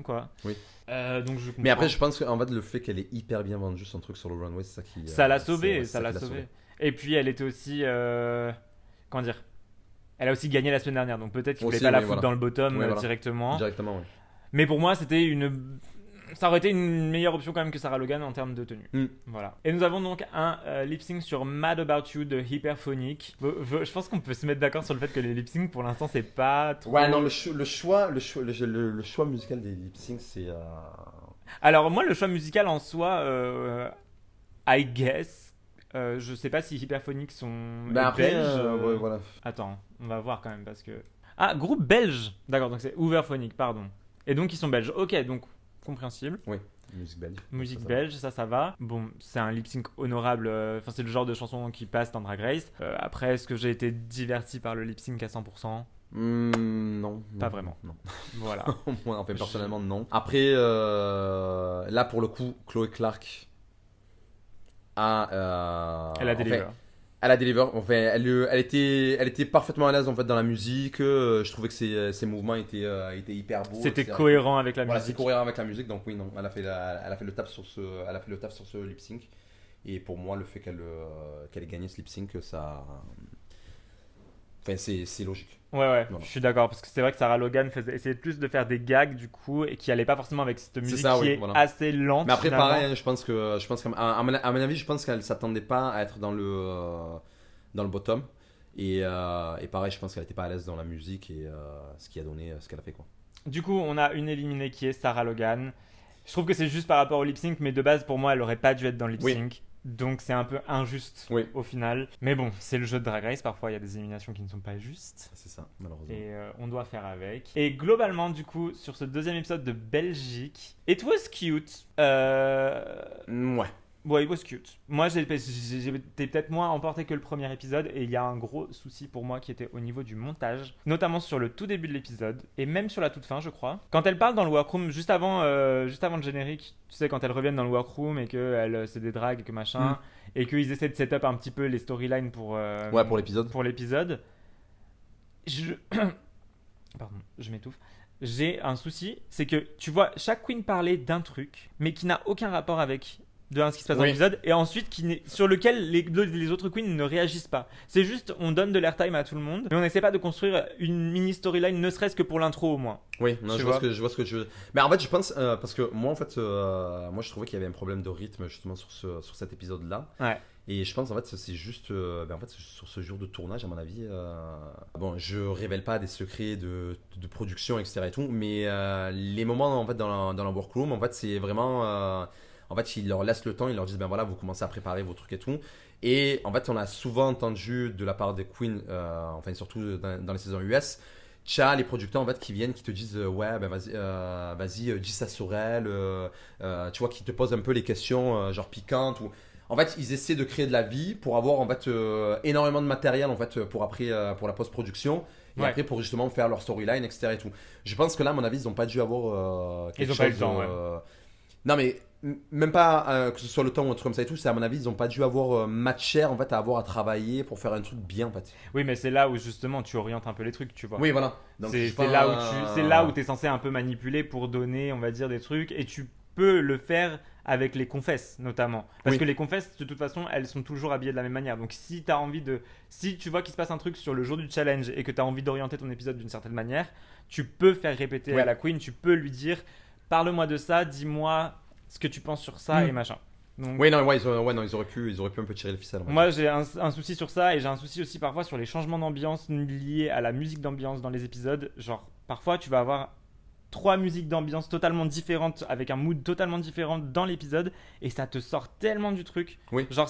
quoi. Oui. Donc je comprends. Mais après je pense qu'en fait le fait qu'elle est hyper bien vendue son truc sur le runway, c'est ça qui Ça l'a c'est- sauvé, c'est ça l'a qui sauvé. Et puis elle était aussi, comment dire, elle a aussi gagné la semaine dernière, donc peut-être qu'il voulait Aussi, pas la oui, foutre voilà. dans le bottom Oui, voilà. directement. Directement, oui. Mais pour moi, ça aurait été une meilleure option quand même que Sarah Logan en termes de tenue. Mm. Voilà. Et nous avons donc un lip sync sur Mad About You de Hyperphonic. Je pense qu'on peut se mettre d'accord sur le fait que les lip sync pour l'instant c'est pas trop. Ouais, non, le choix musical des lip syncs, c'est. Alors moi le choix musical en soi, I guess. Je sais pas si Hyperphonic sont Après, belges. ouais, voilà. Attends, on va voir quand même parce que. Ah, groupe belge. D'accord, donc c'est Overphonic, pardon. Et donc ils sont belges. Ok, donc compréhensible. Oui, musique belge. Musique Ça belge, ça va. Bon, c'est un lip sync honorable. Enfin, c'est le genre de chanson qui passe dans Drag Race. Après, est-ce que j'ai été diverti par le lip sync à 100%? Non. Pas vraiment. Non. Voilà. Moi, en fait, personnellement, non. Après, là, pour le coup, Chloé Clark Elle a délivré. Elle a deliver. Enfin, elle était parfaitement à l'aise en fait dans la musique. Je trouvais que ses mouvements étaient hyper beaux. C'était etc. cohérent avec la Voilà, c'est musique. cohérent avec la musique. Donc oui, non, elle a fait le taf sur ce lip sync. Et pour moi, le fait qu'elle ait gagné ce lip sync, Enfin, c'est logique. Ouais, Voilà. je suis d'accord, parce que c'est vrai que Sarah Logan essayait plus de faire des gags du coup, et qui allait pas forcément avec cette musique ça, qui oui, est voilà. assez lente. Mais après, finalement. pareil, hein, je pense qu'à mon avis, je pense qu'elle s'attendait pas à être dans le bottom. Et pareil, je pense qu'elle était pas à l'aise dans la musique et ce qui a donné ce qu'elle a fait, quoi. Du coup, on a une éliminée qui est Sarah Logan. Je trouve que c'est juste par rapport au lip sync, mais de base, pour moi, elle aurait pas dû être dans le lip Oui. sync. Donc c'est un peu injuste Oui. au final. Mais bon, c'est le jeu de Drag Race. Parfois, il y a des éliminations qui ne sont pas justes. C'est ça, malheureusement. Et on doit faire avec. Et globalement, du coup, sur ce deuxième épisode de Belgique, it was cute. Ouais. Ouais, it was cute. Moi, j'ai été peut-être moins emporté que le premier épisode, et il y a un gros souci pour moi qui était au niveau du montage, notamment sur le tout début de l'épisode, et même sur la toute fin, je crois. Quand elle parle dans le workroom, juste avant le générique, tu sais, quand elles reviennent dans le workroom et que c'est des drags et que machin, et qu'ils essaient de set up un petit peu les storylines pour l'épisode. pour l'épisode, pardon, je m'étouffe. J'ai un souci, c'est que tu vois chaque queen parler d'un truc, mais qui n'a aucun rapport avec ce qui se passe dans Oui. l'épisode, et ensuite sur lequel les autres queens ne réagissent pas. C'est juste, on donne de l'airtime à tout le monde, mais on n'essaie pas de construire une mini storyline, ne serait-ce que pour l'intro au moins. Oui, non, Tu je vois ce que tu veux dire. Mais en fait, je pense, parce que moi, en fait, moi, je trouvais qu'il y avait un problème de rythme justement sur cet épisode-là. Ouais. Et je pense en fait c'est juste en fait, sur ce jour de tournage à mon avis bon, je révèle pas des secrets de production etc et tout, mais les moments en fait dans la workroom en fait c'est vraiment en fait ils leur laissent le temps, ils leur disent ben voilà vous commencez à préparer vos trucs et tout, et en fait on a souvent entendu de la part des queens enfin surtout dans les saisons US, les producteurs en fait qui viennent, qui te disent ouais ben vas-y dis ça sur elle, tu vois, qui te posent un peu les questions genre piquantes ou... En fait, ils essaient de créer de la vie pour avoir en fait énormément de matériel en fait pour après pour la post-production et Ouais. après pour justement faire leur storyline etc et tout. Je pense que là à mon avis ils n'ont pas dû avoir quelque Ils ont chose pas eu le temps, non mais même pas que ce soit le temps ou un truc comme ça et tout, c'est à mon avis ils n'ont pas dû avoir matière en fait à avoir à travailler pour faire un truc bien en fait. Oui, mais c'est là où justement tu orientes un peu les trucs, tu vois. Oui voilà. Donc, C'est je sais pas, là où tu es censé un peu manipuler pour donner, on va dire, des trucs, et tu peux le faire avec les confesses notamment, parce Oui. que les confesses de toute façon elles sont toujours habillées de la même manière. Donc si tu vois qu'il se passe un truc sur le jour du challenge et que tu as envie d'orienter ton épisode d'une certaine manière, tu peux faire répéter Oui. à la queen, tu peux lui dire parle-moi de ça, dis-moi ce que tu penses sur ça et machin. Donc, Oui non ouais, ils auraient pu un peu tirer le ficelle. on va moi dire. j'ai un souci sur ça, et j'ai un souci aussi parfois sur les changements d'ambiance liés à la musique d'ambiance dans les épisodes. Genre parfois tu vas avoir 3 musiques d'ambiance totalement différentes avec un mood totalement différent dans l'épisode, et ça te sort tellement du truc. Oui. Genre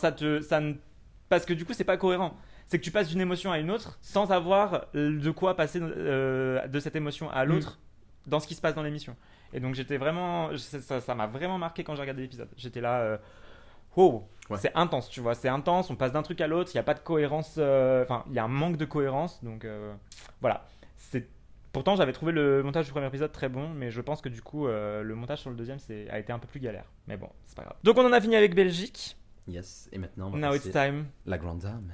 parce que du coup c'est pas cohérent. C'est que tu passes d'une émotion à une autre sans avoir de quoi passer de cette émotion à l'autre dans ce qui se passe dans l'émission. Et donc j'étais vraiment, ça m'a vraiment marqué quand j'ai regardé l'épisode. J'étais là, wow, Ouais. c'est intense, tu vois, c'est intense. On passe d'un truc à l'autre, il y a pas de cohérence, enfin il y a un manque de cohérence. Donc voilà, Pourtant, j'avais trouvé le montage du premier épisode très bon, mais je pense que du coup, le montage sur le deuxième a été un peu plus galère. Mais bon, c'est pas grave. Donc, on en a fini avec Belgique. Yes, et maintenant on va Now it's passer time. la grande dame.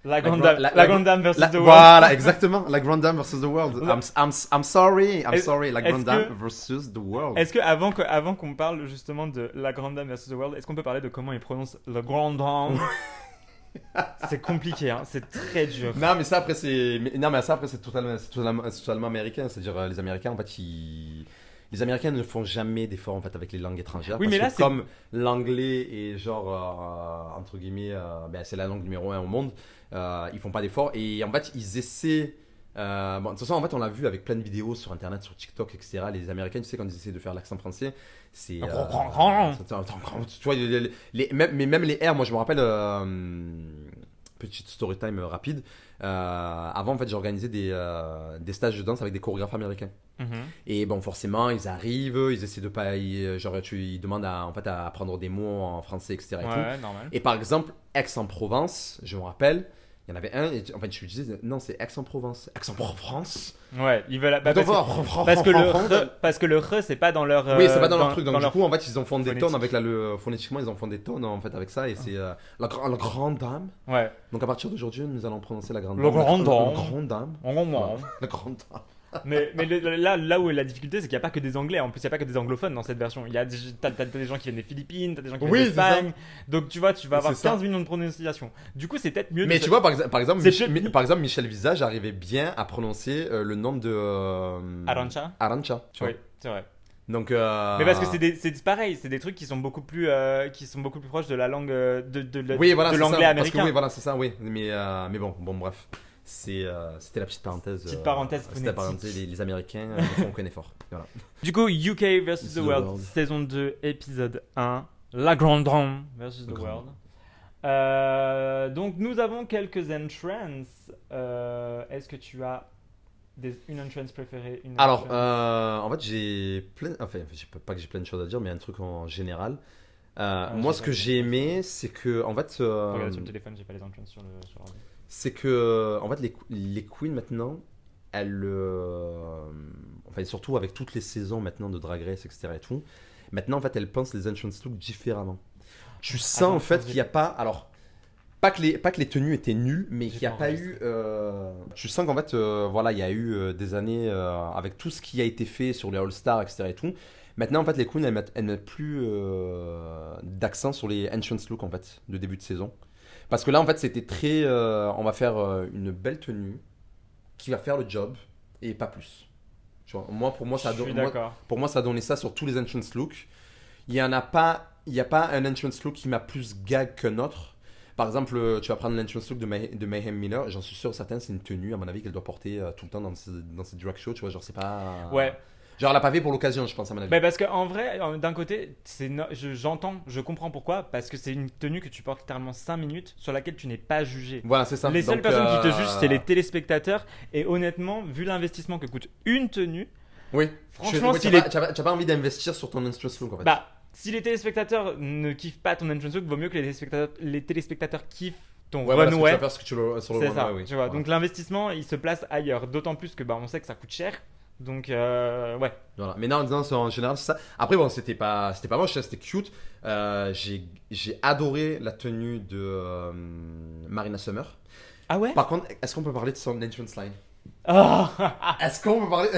La grande la- dame versus the world. Voilà, exactement. La grande dame versus the world. La- I'm sorry. Est- sorry. La est-ce grande dame que- versus the world. Est-ce que avant qu'on parle justement de la grande dame versus the world, est-ce qu'on peut parler de comment ils prononcent la grande dame? C'est compliqué, hein, c'est très dur. Non, mais ça après c'est totalement américain. C'est-à-dire les Américains en fait les Américains ne font jamais d'efforts en fait avec les langues étrangères. Oui, parce mais là, que c'est- comme l'anglais est genre entre guillemets, c'est la langue numéro 1 au monde. Ils font pas d'efforts et en fait ils essaient. Bon, de toute façon, en fait, on l'a vu avec plein de vidéos sur internet, sur TikTok, etc. Les Américains, tu sais, quand ils essaient de faire l'accent français, c'est. Tu vois, même les R, moi je me rappelle, petite story time rapide. Avant, en fait, j'ai organisé des stages de danse avec des chorégraphes américains. Mhm. Et bon, forcément, ils arrivent, ils essaient de pas. Ils demandent en fait, à apprendre des mots en français, etc. et tout. Ouais, normal. Et par exemple, Aix-en-Provence, je me rappelle, il y en avait un, et en fait, je lui disais, non, c'est Aix-en-Provence. Aix-en-Provence. Ouais, ils veulent parce que le re c'est pas dans leur Oui, c'est pas dans leur truc. dans Donc, du leur- coup, en fait, ils en font des phonétique. tonnes avec phonétiquement, ils en font des tonnes en fait avec ça. Et c'est la grande dame. Ouais. Donc, à partir d'aujourd'hui, nous allons prononcer la grande La dame. grande dame. La grande dame. En moment. Voilà. La grande dame. Là où est la difficulté, c'est qu'il n'y a pas que des Anglais. En plus, il n'y a pas que des anglophones dans cette version. T'as des gens qui viennent des Philippines, t'as des gens qui viennent d'Espagne. Donc tu vois, tu vas avoir C'est ça. 15 millions de prononciations. Du coup, c'est peut-être mieux Mais de tu vois, par exemple, C'est Par exemple, Michel Visage arrivait bien à prononcer le nom de Arancha. Arancha, tu vois. Oui, c'est vrai. Donc, Mais parce que c'est pareil, c'est des trucs qui sont beaucoup plus proches de la langue oui, voilà, de c'est l'anglais ça. américain. Parce que, oui, voilà, c'est ça, oui. Mais bon, bref. C'était la petite parenthèse. Petite parenthèse C'était la phonétique. parenthèse, les Américains ne font aucun effort. Voilà. Du coup, UK versus the World, saison 2, épisode 1, La Grande Dame versus the World. Donc nous avons quelques entrances. Est-ce que tu as une entrance préférée, Alors, en fait, pas que j'ai plein de choses à dire, mais un truc en général. Moi, ce que j'ai aimé, c'est que, en fait, Regarde sur le téléphone, j'ai pas les entrances sur l'ordi. c'est que, en fait, les queens maintenant, elles, enfin, surtout avec toutes les saisons maintenant de Drag Race, etc. et tout, maintenant, en fait, elles pensent les entrance looks différemment. Tu sens, en fait, qu'il n'y a pas, alors. Pas que les tenues étaient nulles, mais qu'il n'y a pas eu. Tu sens qu'en fait, voilà, il y a eu des années avec tout ce qui a été fait sur les All-Stars, etc. et tout. Maintenant, en fait, les queens, elles mettent plus d'accent sur les entrance looks en fait de début de saison. Parce que là, en fait, c'était très. On va faire une belle tenue qui va faire le job et pas plus. Tu vois, pour moi, ça a donné ça sur tous les entrance looks. Il n'y a pas un entrance look qui m'a plus gag qu'un autre. Par exemple, tu vas prendre l'entrance look de Mayhem Miller, j'en suis sûr certain, c'est une tenue, à mon avis, qu'elle doit porter tout le temps dans ses drag shows, tu vois, genre c'est pas... Ouais. Genre elle l'a pas fait pour l'occasion, je pense, à mon avis. Bah parce qu'en vrai, d'un côté, je comprends pourquoi, parce que c'est une tenue que tu portes littéralement 5 minutes, sur laquelle tu n'es pas jugé. Voilà, c'est ça. Les seules Donc, personnes qui te jugent, c'est les téléspectateurs, et honnêtement, vu l'investissement que coûte une tenue, oui. franchement, tu n'as pas envie d'investir sur ton entrance look, en fait. Bah, si les téléspectateurs ne kiffent pas ton entrance look, vaut mieux que les téléspectateurs kiffent ton runway. Tu vas faire ce que tu veux sur le c'est runway, ça, oui. tu vois. Voilà. Donc l'investissement, il se place ailleurs. D'autant plus que on sait que ça coûte cher. Donc ouais. Voilà. Mais non, en général, c'est ça. Après, bon, c'était pas moche, c'était cute. J'ai adoré la tenue de Marina Summer. Ah ouais. Par contre, est-ce qu'on peut parler de son entrance line? Ah. Est-ce qu'on peut parler...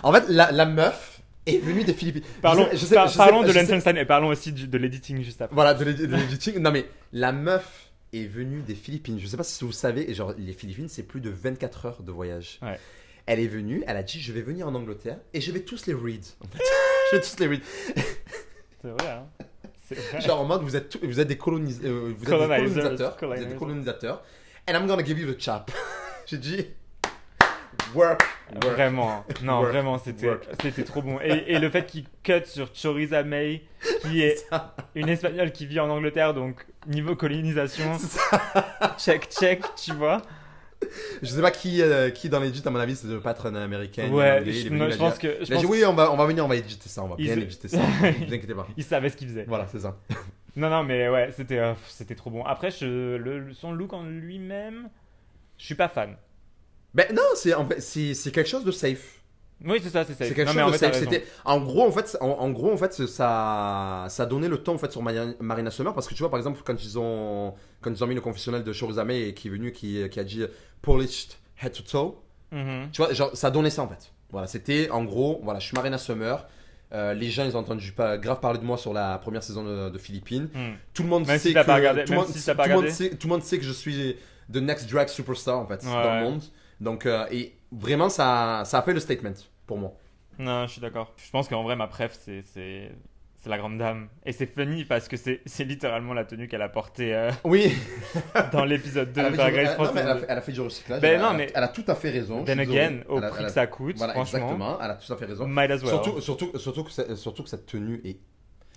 En fait, la meuf est venue des Philippines. Parlons de l'entrance line et parlons aussi de l'editing juste après. Voilà, de l'editing. Non mais, la meuf est venue des Philippines. Je sais pas si vous savez, genre les Philippines, c'est plus de 24 heures de voyage. Ouais. Elle est venue, elle a dit, je vais venir en Angleterre et je vais tous les read. En fait. Je vais tous les read. C'est vrai, hein. C'est vrai. Genre en mode, vous êtes des colonisateurs. Vous êtes des colonisateurs. And I'm gonna give you the chap. J'ai dit... Work. Vraiment, non, Work. vraiment, c'était trop bon. Et le fait qu'il cut sur Choriza May, qui est une espagnole qui vit en Angleterre, donc niveau colonisation, check, tu vois. Je sais pas qui dans l'edit, à mon avis, c'est le patron américain. Ouais, anglais, je pense que. Il a dit oui, on va venir, on va éditer ça, on va bien éditer ça. Ne vous inquiétez pas. Il savait ce qu'il faisait. Voilà, c'est ça. Non, mais ouais, c'était trop bon. Après, son look en lui-même, je suis pas fan. Ben non, c'est quelque chose de safe. Oui, c'est ça, c'est safe. C'est quelque chose de safe. En gros, en fait, ça donnait le ton en fait sur Marina Summer parce que tu vois, par exemple, quand ils ont mis le confessionnel de Choriza May qui est venu, qui a dit polished head to toe, tu vois, genre ça donnait ça en fait. Voilà, c'était en gros, voilà, je suis Marina Summer. Les gens, ils ont entendu grave parler de moi sur la première saison de Philippines. Tout le monde sait que tout le monde sait que je suis the next drag superstar en fait dans le monde. Donc, et vraiment, ça a fait le statement pour moi. Non, je suis d'accord. Je pense qu'en vrai, ma préf, c'est la grande dame. Et c'est funny parce que c'est littéralement la tenue qu'elle a portée oui. dans l'épisode 2 de Drag Race France. Elle a fait du recyclage. Elle a tout à fait raison. Then again, au prix que ça coûte, voilà, franchement. Exactement, elle a tout à fait raison. Might as well. Surtout que cette tenue est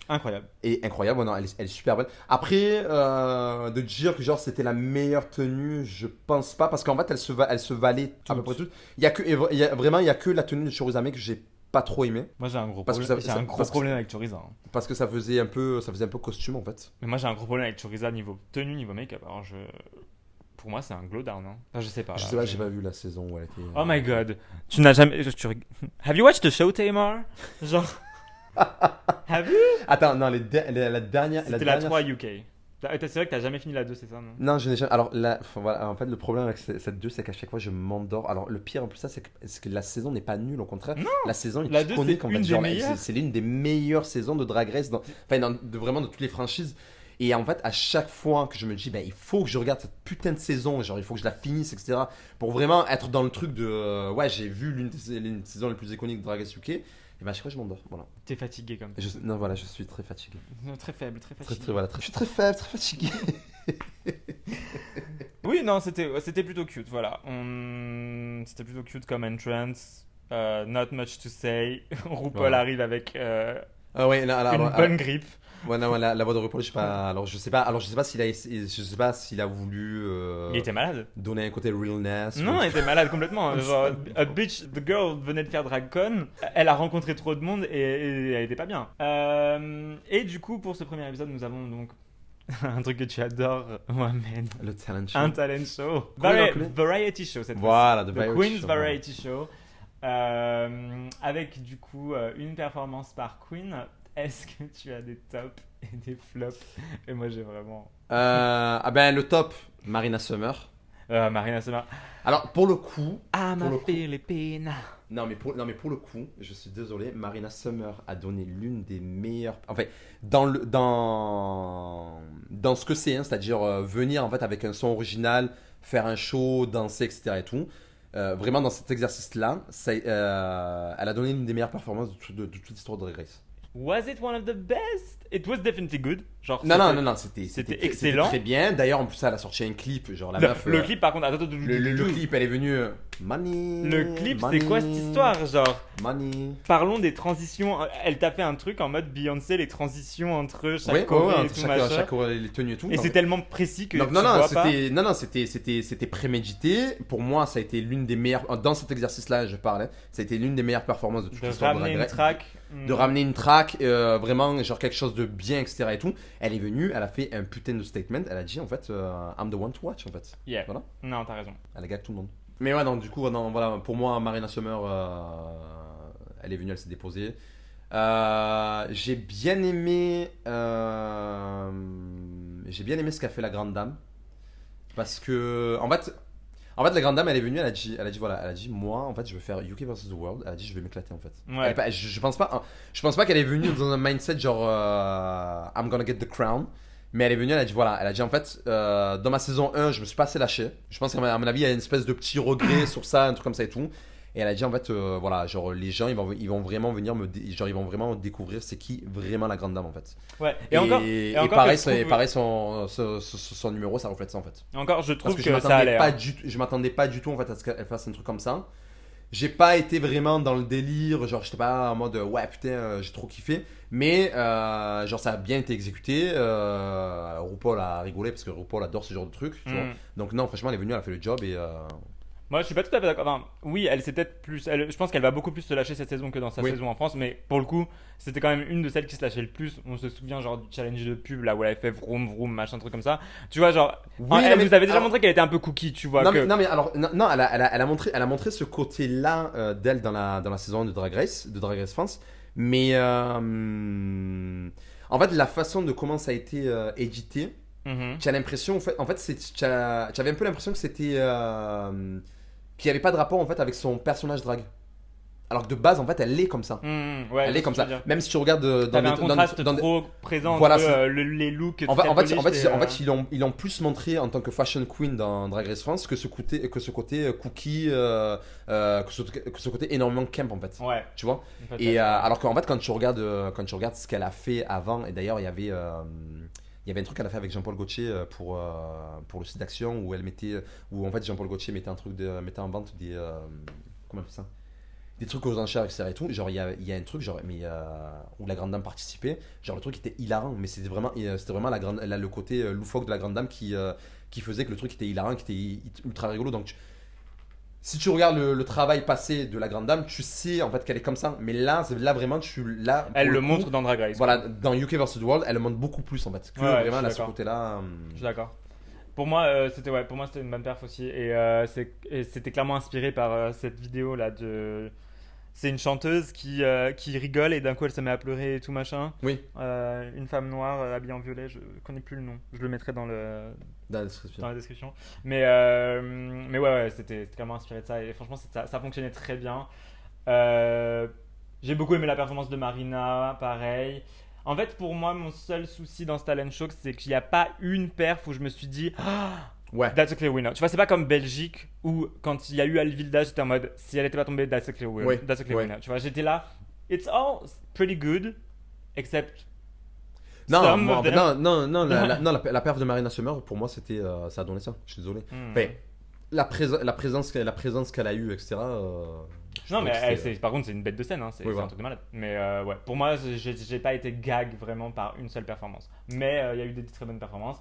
incroyable. Et incroyable, non, elle est super belle. Après, de dire que genre c'était la meilleure tenue, je pense pas, parce qu'en fait elle se valait à peu près toutes. Il y a que la tenue de Choriza May que j'ai pas trop aimé. Moi j'ai un gros problème avec Choriza. Hein. Parce que ça faisait un peu costume en fait. Mais moi j'ai un gros problème avec Choriza niveau tenue, niveau make-up. Alors pour moi c'est un glow down. Hein. Enfin, je sais pas. J'ai pas vu la saison où elle était. Oh my god, tu n'as jamais. Have you watched the show, Tamar? Genre. Have you? Attends, non, la dernière. C'était la 3 UK. C'est vrai que t'as jamais fini la 2, c'est ça, non? Non, je n'ai jamais. Alors là, enfin, voilà, en fait, le problème avec cette 2, c'est qu'à chaque fois, je m'endors. Alors, le pire en plus, ça, c'est que la saison n'est pas nulle, au contraire. Non, la saison est la 2, iconique, c'est en fait. une des Genre, meilleures. c'est l'une des meilleures saisons de Drag Race, vraiment de toutes les franchises. Et en fait, à chaque fois que je me dis, ben, il faut que je regarde cette putain de saison, genre, il faut que je la finisse, etc., pour vraiment être dans le truc de, ouais, j'ai vu l'une des saisons les plus iconiques de Drag Race UK, et ben, à chaque fois, je m'endors. Voilà. T'es fatigué comme ça. Non, voilà, je suis très fatigué. Très faible, très Très, fatigué. très, voilà, je suis très faible, très fatigué. Oui, non, c'était plutôt cute, voilà. C'était plutôt cute comme entrance. Not much to say. RuPaul Ouais. arrive avec Ah ouais, là, une bonne grippe. Ouais, non, la voix de RuPaul, je sais pas. Alors, je sais pas s'il a voulu Il était malade. donner un côté realness. Non, il était malade complètement. Genre, a bitch, the girl venait de faire DragCon. Elle a rencontré trop de monde et elle était pas bien. Et du coup, pour ce premier épisode, nous avons donc un truc que tu adores, Mohamed. Le talent show. Un talent show. Comment il l'appelait Variety show cette fois-ci. Voilà, The Variety Queen's Show, Variety Show. Avec du coup une performance par Queen. Est-ce que tu as des tops et des flops? Et moi j'ai vraiment. Ah ben, le top, Marina Summer. Marina Summer. Alors, pour le coup. I'm Pour a le coup. Philippine. Non mais pour le coup, je suis désolé, Marina Summer a donné l'une des meilleures. En fait, dans ce que c'est, hein, c'est-à-dire venir en fait avec un son original, faire un show, danser, etc. et tout. Vraiment dans cet exercice-là, elle a donné l'une des meilleures performances de toute l'histoire de Drag Race. Was it one of the best? It was definitely good. Genre, Non, c'était excellent. très bien. D'ailleurs, en plus, elle a sorti un clip, genre la Le, meuf. le clip par contre, attends, Le clip, elle est venue. Money. Le clip, money, c'est quoi cette histoire? Genre, Money. parlons des transitions. Elle t'a fait un truc en mode Beyoncé, les transitions entre chaque Ouais, choré et entre tout chaque machin. les tenues et tout. Et Donc- c'est tellement précis que donc, tu non, vois pas. c'était prémédité. Pour moi, ça a été l'une des meilleures. Dans cet exercice-là, je parlais. Ça a été l'une des meilleures performances de toute De l'histoire de ramener Drag une Race. track. De ramener une track, vraiment, genre quelque chose de bien, etc. et tout. Elle est venue, elle a fait un putain de statement. Elle a dit, en fait, I'm the one to watch, en fait. Yeah. Voilà. Non, t'as raison. Elle a gagné tout le monde. Mais ouais, non, du coup, non, voilà, pour moi, Marina Summer, elle est venue, elle s'est déposée. J'ai bien aimé ce qu'a fait la grande dame. Parce que, en fait, la grande dame, elle est venue, elle a dit, moi, en fait, je veux faire UK vs The World. Elle a dit, je vais m'éclater, en fait. Ouais. Je pense pas qu'elle est venue dans un mindset genre, I'm gonna get the crown. Mais elle est venue, elle a dit en fait, dans ma saison 1, je me suis pas assez lâché. Je pense qu'à mon avis, il y a une espèce de petit regret sur ça, un truc comme ça et tout. Et elle a dit en fait, voilà, genre les gens, ils vont vraiment venir ils vont vraiment découvrir c'est qui vraiment la grande dame en fait. Ouais. Et encore pareil, que je trouve- pareil son numéro, ça reflète ça en fait. Encore, je trouve Parce que que ça a l'air. je m'attendais pas du tout en fait à ce qu'elle fasse un truc comme ça. J'ai pas été vraiment dans le délire, genre j'étais pas en mode ouais putain j'ai trop kiffé, mais genre ça a bien été exécuté. RuPaul a rigolé parce que RuPaul adore ce genre de truc. Tu vois. Donc non franchement elle est venue, elle a fait le job et Moi, je suis pas tout à fait d'accord. Enfin, oui, elle s'est peut-être plus. Je pense qu'elle va beaucoup plus se lâcher cette saison que dans sa Oui. saison en France, mais pour le coup, c'était quand même une de celles qui se lâchait le plus. On se souvient genre du challenge de pub là où elle avait fait vroom vroom machin truc comme ça. Tu vois genre, Oui, elle mais- nous avait déjà alors- montré qu'elle était un peu cookie, tu vois. non, que... mais, non mais alors non elle a montré ce côté là d'elle dans la saison 1 de Drag Race France, mais en fait la façon de comment ça a été édité. Mhm. Tu as l'impression, en fait tu avais un peu l'impression que c'était qu'il n'y avait pas de rapport en fait avec son personnage drag. Alors que de base, en fait, elle est comme ça. Ouais, Elle est comme je veux ça. dire. Même si tu regardes T'avais un contraste trop présent Voilà, entre c'est- les looks. En très fait, polished et, ils l'ont plus montré en tant que fashion queen dans Drag Race France que ce côté cookie, que ce côté énormément camp en fait. Ouais. Tu vois. peut-être. Et alors qu'en fait, quand tu regardes ce qu'elle a fait avant, et d'ailleurs, il y avait un truc qu'elle a fait avec Jean-Paul Gaultier pour le site d'action où en fait Jean-Paul Gaultier mettait en vente des comment on appelle ça, des trucs aux enchères etc et tout. Genre il y a un truc genre où la grande dame participait, genre le truc était hilarant, mais c'était vraiment le côté loufoque de la grande dame qui faisait que le truc était hilarant, qui était ultra rigolo. Donc si tu regardes le travail passé de la grande dame, tu sais en fait qu'elle est comme ça, mais là vraiment Elle pour le coup, montre dans Drag Race. voilà, dans UK vs The World, elle le montre beaucoup plus en fait que Ouais, je vraiment suis là ce d'accord. côté-là. Je suis d'accord. Pour moi, c'était une bonne perf aussi, et c'était clairement inspiré par cette vidéo là de C'est une chanteuse qui rigole et d'un coup elle se met à pleurer et tout machin. Oui, Une femme noire habillée en violet, je connais plus le nom. Je le mettrai dans dans la description. la description. Mais ouais, c'était vraiment inspiré de ça et franchement ça fonctionnait très bien. Euh, j'ai beaucoup aimé la performance de Marina, pareil. En fait, pour moi, mon seul souci dans ce talent show, c'est qu'il n'y a pas une perf où je me suis dit Ouais. That's a clear winner. Tu vois, c'est pas comme Belgique où quand il y a eu Alvilda, j'étais en mode si elle était pas tombée, that's a clear winner. Oui, That's a clear oui. winner. Tu vois, j'étais là. It's all pretty good, except Non, some moi, of en fait, them. la perf de Marina Summer, pour moi, c'était, ça a donné ça. Je suis désolé. Hmm. Enfin, la présence qu'elle a eue, etc. Je Non, trouvais mais que c'était- par contre, c'est une bête de scène, hein. C'est Oui, un voilà. truc de malade. Mais ouais, pour moi, j'ai pas été gag vraiment par une seule performance. Mais il y a eu des très bonnes performances.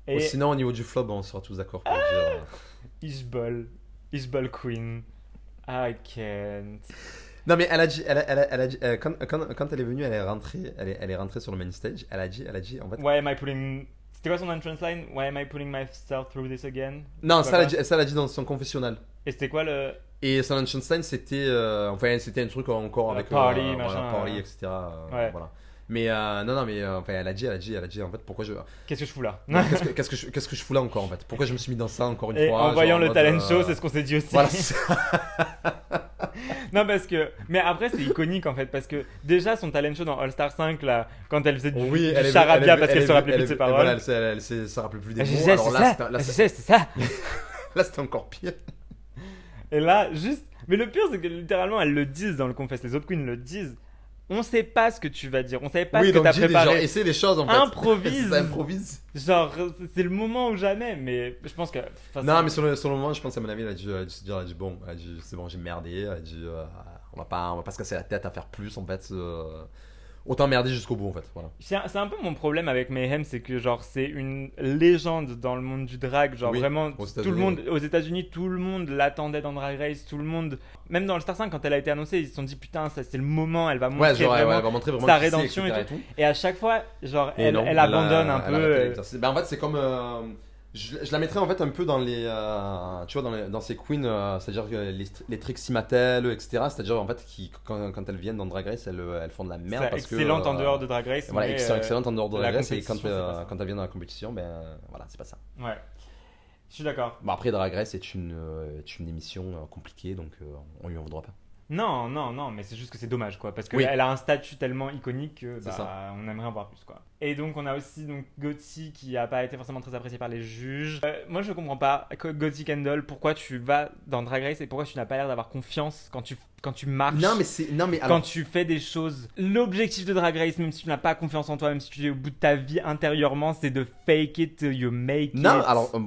Et Sinon, au niveau du flop, on sera tous d'accord pour dire. Ishbal Queen, I can't. Non, mais elle a dit, quand elle est venue, elle est rentrée sur le main stage. Elle a dit, en fait. Why am I putting. C'était quoi son entrance line? Why am I putting myself through this again? Non, C'est ça, quoi? elle a dit dans son confessionnal. Et c'était quoi le. Et son entrance line, c'était, c'était un truc encore avec Party, voilà, machin, party, ouais. etc. Ouais. Voilà. Mais non, mais enfin, elle a dit, en fait, pourquoi je. Qu'est-ce que je fous là? Qu'est-ce que je fous là encore en fait? Pourquoi je me suis mis dans ça encore une Et fois? en voyant genre, le mode, talent show, c'est ce qu'on s'est dit aussi. Voilà, Non, parce que. Mais après, c'est iconique en fait. Parce que déjà, son talent show dans All Star 5, là, quand elle faisait du charabia parce qu'elle se rappelait plus de ses paroles. Voilà, elle se rappelait plus des Je mots. sais, Alors c'est là, ça. là, Je sais, c'est ça. là, c'était encore pire. Et là, juste. Mais le pire, c'est que littéralement, elles le disent dans le confess. Les autres queens le disent. On sait pas ce que tu vas dire. On savait pas Oui, ce que donc t'as dis des préparé. gens, essaie les choses en fait. Improvise. Ça improvise. Genre, c'est le moment ou jamais. Mais je pense que. Non, mais sur le moment, je pense à mon avis, elle a dû se dire, bon, c'est bon, j'ai merdé. Elle a dit, on va pas se casser la tête à faire plus en fait. Autant merder jusqu'au bout en fait. Voilà. C'est un peu mon problème avec Mayhem, c'est que genre c'est une légende dans le monde du drag, genre Oui, vraiment aux tout le États-Unis, monde aux États-Unis, tout le monde l'attendait dans Drag Race, tout le monde, même dans le Star 5 quand elle a été annoncée, ils se sont dit putain ça c'est le moment, elle va montrer Ouais, genre, vraiment elle va montrer vraiment sa qui c'est, rédemption etc. et tout. Et à chaque fois, genre Et elle, non, elle abandonne un elle peu. a arrêté l'exercice. Ben, en fait, c'est comme. Je la mettrais en fait un peu dans les. Tu vois, dans ces queens, c'est-à-dire que les Trixie Mattel, etc. C'est-à-dire en fait, quand elles viennent dans Drag Race, elles font de la merde. C'est parce que, excellente en dehors de Drag Race. Voilà, mais, excellente en dehors de la Drag Race. Et compétition, c'est pas ça. quand elles viennent dans la compétition, ben voilà, c'est pas ça. Ouais, je suis d'accord. Bon, après, Drag Race est une émission compliquée, donc on lui en voudra pas. Non, mais c'est juste que c'est dommage quoi, parce qu'elle Oui. a un statut tellement iconique que C'est ça. on aimerait en voir plus quoi. Et donc on a aussi donc Gotti qui a pas été forcément très apprécié par les juges. Moi je comprends pas, Gotti Kendall, pourquoi tu vas dans Drag Race et pourquoi tu n'as pas l'air d'avoir confiance quand tu marches. Non, mais alors. Quand tu fais des choses, l'objectif de Drag Race, même si tu n'as pas confiance en toi, même si tu es au bout de ta vie intérieurement, c'est de fake it till you make Non, it.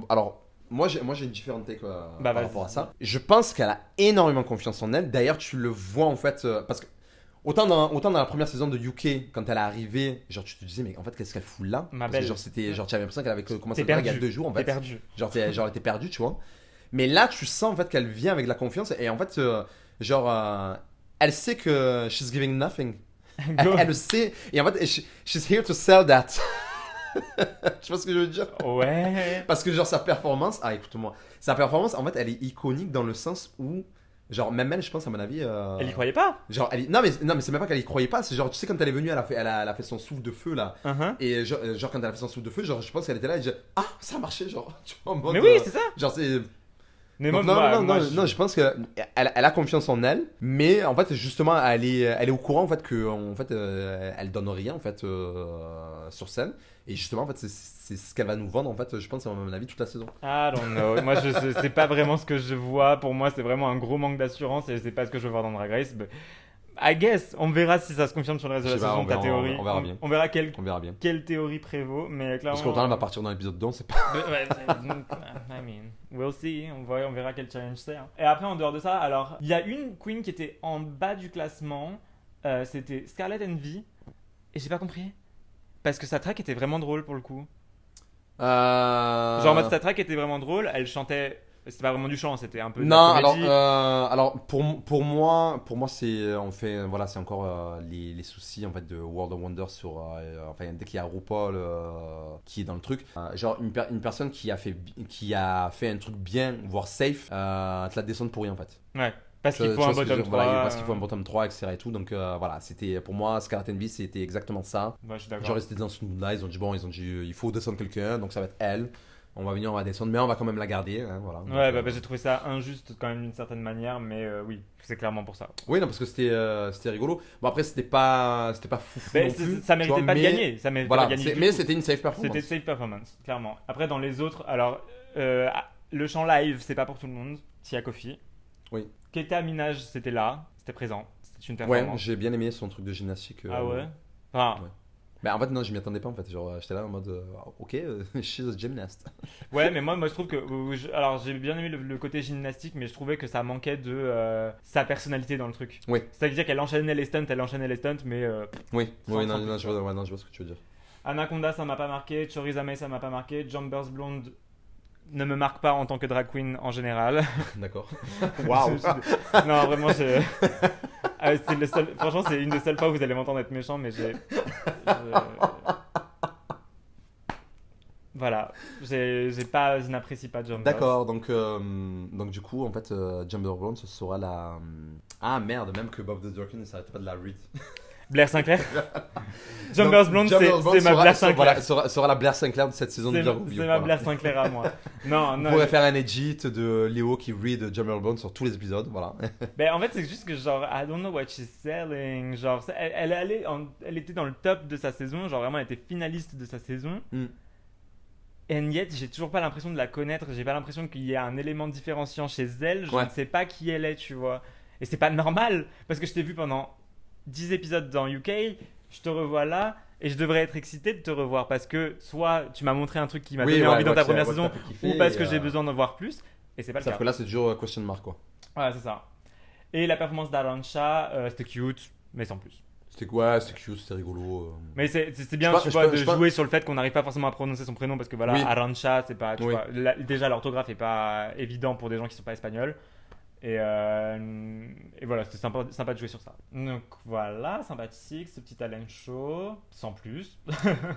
alors moi j'ai une différente take par vas-y. rapport à ça. Je pense qu'elle a énormément confiance en elle. D'ailleurs, tu le vois en fait parce que autant dans la première saison de UK quand elle est arrivée, genre tu te disais mais en fait qu'est-ce qu'elle fout là? Ma Parce belle. que genre c'était genre tu avais l'impression qu'elle avait commencé T'es le drag il y a perdu. 2 jours en T'es fait. perdu. Genre elle était perdue, tu vois. Mais là, tu sens en fait qu'elle vient avec de la confiance et en fait elle sait que she's giving nothing. Go. Elle le sait et en fait she's here to sell that. Tu vois ce que je veux dire? Ouais. Parce que genre sa performance, écoute-moi, sa performance en fait elle est iconique dans le sens où genre même elle je pense à mon avis Elle y croyait pas. genre non mais c'est même pas qu'elle y croyait pas, c'est genre tu sais quand elle est venue elle a fait son souffle de feu là Uh-huh. et genre quand elle a fait son souffle de feu genre je pense qu'elle était là et disait ça a marché genre tu vois en mode, Mais oui, c'est ça. genre c'est Mais donc, moi, non, je pense que elle a confiance en elle, mais en fait justement elle est au courant en fait que en fait elle donne rien en fait sur scène et justement en fait c'est ce qu'elle va nous vendre en fait je pense à mon avis toute la saison. I don't know. Moi, c'est pas vraiment ce que je vois. Pour moi, c'est vraiment un gros manque d'assurance et c'est pas ce que je veux voir dans Drag Race. But I guess, on verra si ça se confirme sur le reste de la Je sais pas, saison, on ta verra, théorie. on verra bien. On verra On verra bien. quelle théorie prévaut, mais clairement. Parce qu'autant elle va partir dans l'épisode 2, on sait pas. Ouais, I mean, we'll see. On verra quel challenge c'est. Hein. Et après, en dehors de ça, alors, il y a une queen qui était en bas du classement. C'était Scarlett Envy. Et j'ai pas compris. Parce que sa track était vraiment drôle pour le coup. Genre, en mode, sa track était vraiment drôle. Elle chantait. C'était pas vraiment du chant, c'était un peu. De Non, la comédie. alors pour moi c'est on fait voilà c'est encore les soucis en fait de World of Wonder sur enfin dès qu'il y a RuPaul qui est dans le truc genre une personne qui a fait un truc bien voire safe te la descendre pour rien en fait. Ouais. Parce qu'il Tu faut vois un ce que je veux bottom dire 3. Voilà, parce qu'il faut un bottom 3, etc. et tout. Donc voilà, c'était pour moi, Scarlet Envy, c'était exactement ça. Ouais, je suis d'accord. Genre, ils étaient dans ce mood-là, ils ont dit, il faut descendre quelqu'un, donc ça va être elle. On va venir, on va descendre, mais on va quand même la garder. Hein, voilà. Donc, Ouais, bah, j'ai trouvé ça injuste quand même d'une certaine manière, mais oui, c'est clairement pour ça. Oui, non, parce que c'était rigolo. Bon, après, c'était pas fou Mais non plus. ça tu méritait vois, pas de mais- gagner. Ça méritait Voilà, pas de gagner du mais tout. c'était une safe performance. C'était safe performance, clairement. Après, dans les autres, alors, le chant live, c'est pas pour tout le monde. Tia Kofi. Oui. Keta Minaj, c'était là, c'était présent. C'était une Ouais, performance. j'ai bien aimé son truc de gymnastique. Ah ouais Enfin, Ouais. Mais en fait, non, je m'y attendais pas en fait. Genre, j'étais là en mode, ok, she's a gymnast. ouais, mais moi je trouve que. Alors, j'ai bien aimé le côté gymnastique, mais je trouvais que ça manquait de sa personnalité dans le truc. Oui. C'est-à-dire qu'elle enchaînait les stunts, mais. Oui, Sans- oui, sans non, plus, je vois, ouais, non, je vois ce que tu veux dire. Anaconda, ça m'a pas marqué. Chorizame, ça m'a pas marqué. Jumpers Blonde ne me marque pas en tant que drag queen en général. D'accord. Waouh. Non, vraiment, c'est le seul... Franchement, c'est une des seules fois où vous allez m'entendre être méchant, mais Voilà, je n'apprécie pas Jumpers. D'accord, donc du coup, en fait, Jumper Brown, ce sera la. Ah merde, même que Bob the Durkin ne s'arrêtait pas de la read. Blair Sinclair. Jumpers Blonde, c'est ma Blair Sinclair. Voilà, sera la Blair Sinclair de cette saison de Virgo. C'est ma Blair Sinclair à moi. Non, On non. pourrait faire un edit de Léo qui read Jumper Brown sur tous les épisodes, voilà. Ben, en fait, c'est juste que genre, I don't know what she's selling. Genre, elle était dans le top de sa saison. Genre, vraiment, elle était finaliste de sa saison. Mm. And yet, j'ai toujours pas l'impression de la connaître. J'ai pas l'impression qu'il y ait un élément différenciant chez elle. Je Ouais. ne sais pas qui elle est, tu vois. Et c'est pas normal. Parce que je t'ai vu pendant 10 épisodes dans UK. Je te revois là. Et je devrais être excité de te revoir. Parce que soit tu m'as montré un truc qui m'a donné envie dans ta première saison. Ou parce que j'ai besoin d'en voir plus. Et c'est pas le Sauf cas. que là, c'est toujours question mark, quoi. Ouais, c'est ça. Et la performance d'Arancha, c'était cute, mais sans plus. C'était cute, c'était rigolo. Mais c'est bien, Je tu pense- vois, je de pense- jouer sur le fait qu'on n'arrive pas forcément à prononcer son prénom parce que voilà, Oui. Arancha, c'est pas, tu Oui. vois, déjà l'orthographe est pas évident pour des gens qui sont pas espagnols. Et voilà, c'était sympa de jouer sur ça. Donc voilà, sympathique, ce petit talent show, sans plus.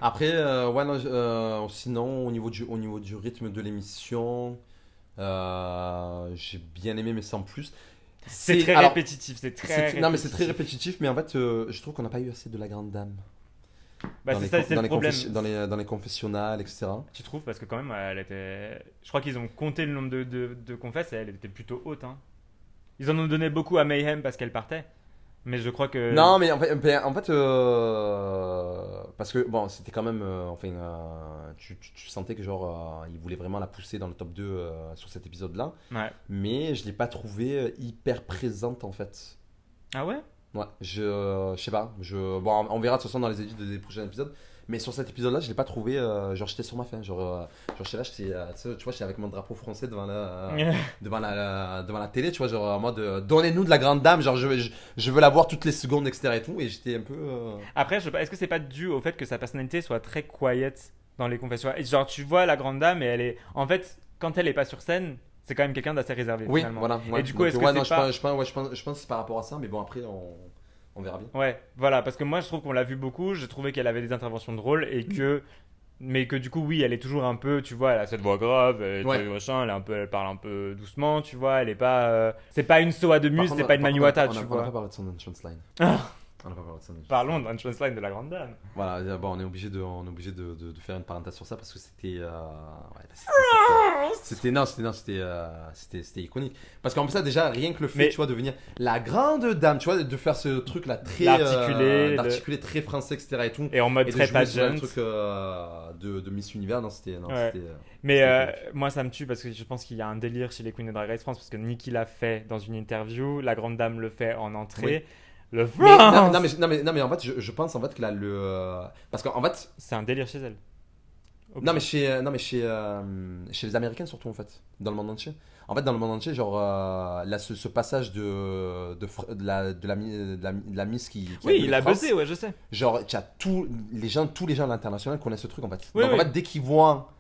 Après, ouais, non, sinon, au niveau du rythme de l'émission, j'ai bien aimé, mais sans plus. C'est très alors, répétitif, c'est très répétitif. Non, mais c'est très répétitif, mais en fait, je trouve qu'on n'a pas eu assez de la grande dame. Bah, Dans c'est les ça, con- c'est dans le les problème. dans les confessionnals, etc. Tu trouves? Parce que quand même, elle était. Je crois qu'ils ont compté le nombre de confesses et elle était plutôt haute. Hein. Ils en ont donné beaucoup à Mayhem parce qu'elle partait. Mais je crois que. Non, mais en fait parce que bon, c'était quand même, tu sentais que genre, ils voulaient vraiment la pousser dans le top 2 sur cet épisode-là, Ouais. mais je l'ai pas trouvée hyper présente en fait. Ah ouais? Ouais, je sais pas, bon, on verra de toute façon dans les édits des prochains épisodes. Mais sur cet épisode-là, je l'ai pas trouvé. Genre, j'étais sur ma faim. Genre j'étais là, tu vois, j'étais avec mon drapeau français devant la télé, tu vois, genre en mode donnez-nous de la grande dame, genre je veux la voir toutes les secondes, etc. et tout. Et j'étais un peu. Après, je sais pas, est-ce que c'est pas dû au fait que sa personnalité soit très quiet dans les confessions? Et genre, tu vois la grande dame et elle est. En fait, quand elle est pas sur scène, c'est quand même quelqu'un d'assez réservé. Oui, finalement. voilà. Ouais. Et du coup, Donc, est-ce que ouais, c'est non, pas. je pense que c'est par rapport à ça, mais bon, après, on verra bien. Ouais, voilà, parce que moi je trouve qu'on l'a vu beaucoup, je trouvais qu'elle avait des interventions drôles et que. Mais que du coup, oui, elle est toujours un peu, tu vois, elle a cette voix grave, Ouais. machin, elle parle un peu doucement, tu vois, elle est pas. C'est pas une Soa de Par Muse, contre, c'est pas une par contre, Manuata, on tu a vois. pas parlé de son entrance line. On n'a pas parlé de son entrance Parlons line. d'un transline de la grande dame. Voilà, bon, on est obligé de faire une parenthèse sur ça parce que c'était. C'était iconique. Parce qu'en plus, ça, déjà, rien que le fait, Mais- tu vois, de venir la grande dame, tu vois, de faire ce truc-là très. L'articuler, d'articuler très français, etc. et tout. Et en mode Et de très jouer sur le pageant. truc de Miss Univers, non, c'était. Non, Ouais. c'était Mais c'était moi ça me tue parce que je pense qu'il y a un délire chez les Queens de Drag Race France parce que Nikki l'a fait dans une interview, la grande dame le fait en entrée. Le mais, France non, mais en fait, je pense en fait que là, parce qu'en fait, C'est un délire chez elle. non, mais chez les Américains surtout en fait, dans le monde entier. En fait, dans le monde entier, genre là, ce passage de la Miss qui Oui, animé il a France, buzzé, ouais, je sais. genre tu as tous les gens à l'international connaissent ce truc en fait. Oui, Donc oui. en fait, dès qu'ils voient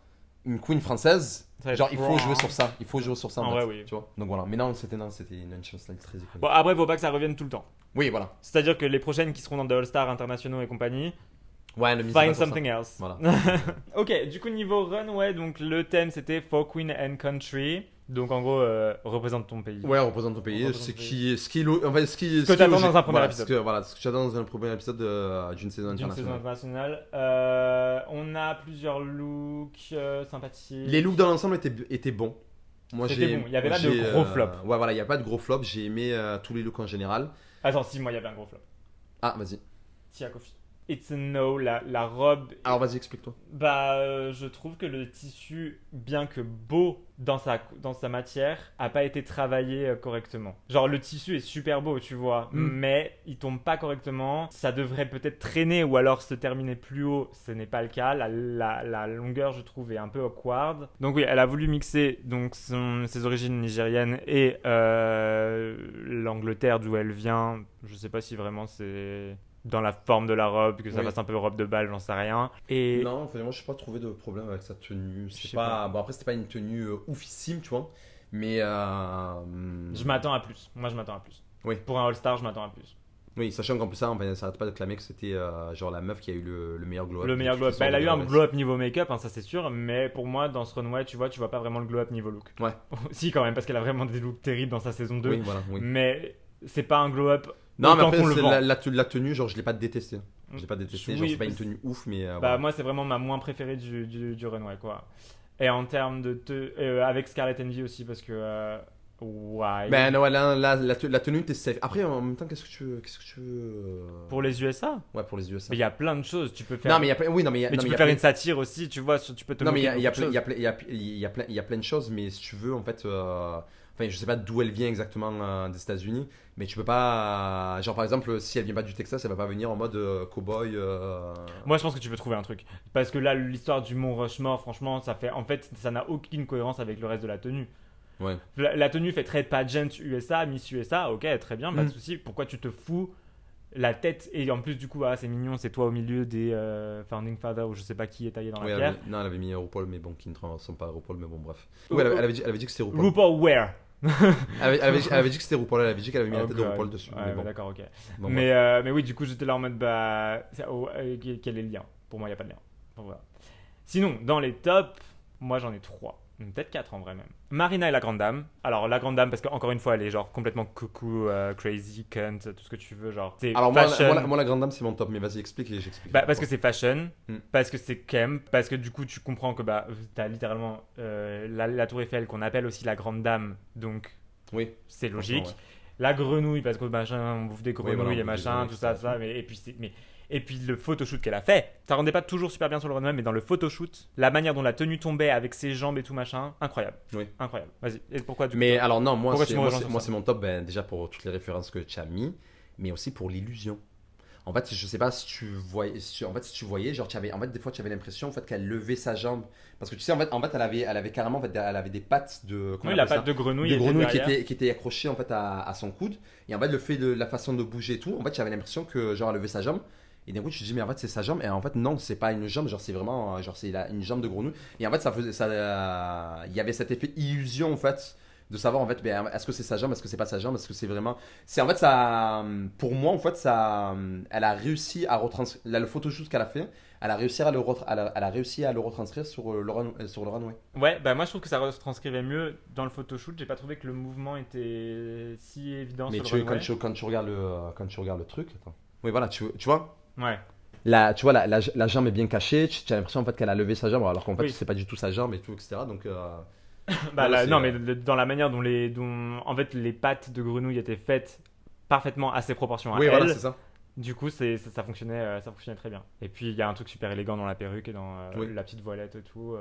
une queen française, Ça genre va il être faut wrong. jouer sur ça, il faut jouer sur ça En fait, vrai, oui. tu vois. Donc voilà, mais non, c'était une chance très iconique. Bon, après, faut pas que ça revienne tout le temps. Oui, voilà. C'est-à-dire que les prochaines qui seront dans des All-Stars internationaux et compagnie, Ouais, le Miss find Universe, ça. something else. Voilà. Ok, du coup, niveau run, ouais, donc le thème c'était For Queen and Country. Donc en gros, représente ton pays. Ouais, représente ton pays. Représente Ce ton qui, ce qui est, lo- en fait, Ce que t'attends dans un premier épisode. Ce que j'attends dans un premier épisode d'une saison D'une saison internationale. internationale. On a plusieurs looks sympathiques. Les looks dans l'ensemble étaient bons. Moi, C'était bon, il y avait pas de gros flops. Ouais, voilà, il n'y a pas de gros flops. J'ai aimé tous les looks en général. Attends, si, moi il y avait un gros flop. Ah, vas-y. Tia Kofi. It's a no, la robe. Alors, vas-y, explique-toi. Je trouve que le tissu, bien que beau dans sa matière, a pas été travaillé correctement. Genre, le tissu est super beau, tu vois, mais il tombe pas correctement. Ça devrait peut-être traîner ou alors se terminer plus haut. Ce n'est pas le cas. La longueur, je trouve, est un peu awkward. Donc oui, elle a voulu mixer donc ses origines nigériennes et l'Angleterre d'où elle vient. Je sais pas si vraiment c'est dans la forme de la robe, que ça fasse un peu robe de bal, j'en sais rien. Et non, moi, je n'ai pas trouvé de problème avec sa tenue. Je sais pas. Bon, après, c'était pas une tenue oufissime, tu vois. Mais. je m'attends à plus. Moi, je m'attends à plus. Oui. Pour un All-Star, je m'attends à plus. Oui, sachant qu'en plus, ça n'arrête pas de clamer que c'était genre la meuf qui a eu le meilleur glow-up. Le meilleur glow-up. Elle a eu un glow-up niveau make-up, hein, ça c'est sûr. Mais pour moi, dans ce runway, tu vois pas vraiment le glow-up niveau look. Ouais. Si, quand même, parce qu'elle a vraiment des looks terribles dans sa saison 2. Oui, voilà, oui. Mais c'est pas un glow-up. Non, mais autant qu'on le après, vend. la tenue, genre, je l'ai pas détestée. Je l'ai pas détestée, genre, Oui, c'est pas une tenue ouf, mais. Bah, moi, c'est vraiment ma moins préférée du runway, quoi. Et en termes de. Avec Scarlett Envy aussi, parce que. Ouais. Ben ouais, là, la tenue, t'es safe. Après, en même temps, qu'est-ce que tu veux Pour les USA. Ouais, pour les USA. Mais il y a plein de choses. Tu peux faire. Non, mais il y a plein. Oui, non, mais Mais tu peux faire une satire aussi, tu vois. Tu peux te. Non, mais il y moquer de a beaucoup de choses. il y a plein de choses, mais si tu veux, en fait. Enfin, je sais pas d'où elle vient exactement des États-Unis, mais tu peux pas. Genre, par exemple, si elle vient pas du Texas, elle va pas venir en mode cowboy. Moi, je pense que tu peux trouver un truc. Parce que là, l'histoire du Mont Rushmore, franchement, ça fait. En fait, ça n'a aucune cohérence avec le reste de la tenue. Ouais. La tenue fait très pageant USA, Miss USA, ok, très bien, pas de souci. Pourquoi tu te fous la tête et en plus, du coup, c'est mignon, c'est toi au milieu des Founding Fathers ou je sais pas qui est taillé dans la pierre. Non, elle avait mis RuPaul, mais bon, qui ne ressemble pas à RuPaul, mais bon, bref. Oui, elle avait dit que c'était RuPaul. RuPaul where Elle avait dit que c'était RuPaul, elle avait dit qu'elle avait mis la tête de RuPaul dessus. Ouais, mais bon. d'accord, ok. Bon, mais oui, du coup, j'étais là en mode, quel est le lien? Pour moi, il n'y a pas de lien. Bon, voilà. Sinon, dans les tops, moi j'en ai 3. Peut-être 4 en vrai même. Marina et la grande dame. Alors la grande dame parce qu'encore une fois elle est genre complètement coucou, crazy, cunt, tout ce que tu veux genre. C'est alors fashion. moi la grande dame c'est mon top, mais vas-y explique et j'explique. Parce que c'est fashion, Mm. parce que c'est camp, parce que du coup tu comprends que t'as littéralement la tour Eiffel qu'on appelle aussi la grande dame, donc Oui. c'est logique. Ouais. La grenouille parce que machin, on bouffe des grenouilles voilà, on et bouffe des machin, grenouilles, tout ça, etc. Et puis le photoshoot qu'elle a fait, ça rendait pas toujours super bien sur le runway, mais dans le photoshoot, la manière dont la tenue tombait avec ses jambes et tout machin, incroyable. Oui. Incroyable. Vas-y. Et pourquoi du coup, Mais alors non, Pourquoi tu me rejoins sur ça c'est mon top déjà pour toutes les références que tu as mis, mais aussi pour l'illusion. En fait, je sais pas si tu voyais, si tu voyais, genre des fois tu avais l'impression en fait qu'elle levait sa jambe parce que tu sais en fait elle avait carrément en fait, elle avait des pattes de Oui, la patte de grenouille, de était grenouille derrière. qui était accrochée en fait à son coude et en fait le fait de la façon de bouger et tout, en fait j'avais l'impression que genre elle levait sa jambe. Et d'un coup, tu te dis, mais en fait, c'est sa jambe. Et en fait, non, c'est pas une jambe. Genre, c'est vraiment. Genre, c'est une jambe de grenouille. Et en fait, ça faisait. Il y avait cet effet illusion, en fait, de savoir, en fait, ben, est-ce que c'est sa jambe, est-ce que c'est pas sa jambe, est-ce que c'est vraiment. C'est en fait, ça. Pour moi, en fait, ça. Elle a réussi à retranscrire. Là, le photoshoot qu'elle a fait, elle a réussi à le retranscrire sur le runway. Ouais, moi je trouve que ça retranscrivait mieux dans le photoshoot. J'ai pas trouvé que le mouvement était si évident Mais sur le runway. quand tu regardes le truc. Attends. Oui, voilà, tu vois. Ouais. Tu vois, la jambe est bien cachée. Tu as l'impression en fait qu'elle a levé sa jambe, alors qu'en fait, Oui. c'est pas du tout sa jambe et tout, etc. Donc, Non, mais dans la manière dont en fait les pattes de grenouille étaient faites parfaitement à ses proportions à oui, elle. voilà, c'est ça. Du coup, ça fonctionnait très bien. Et puis il y a un truc super élégant dans la perruque et dans Oui. la petite voilette et tout.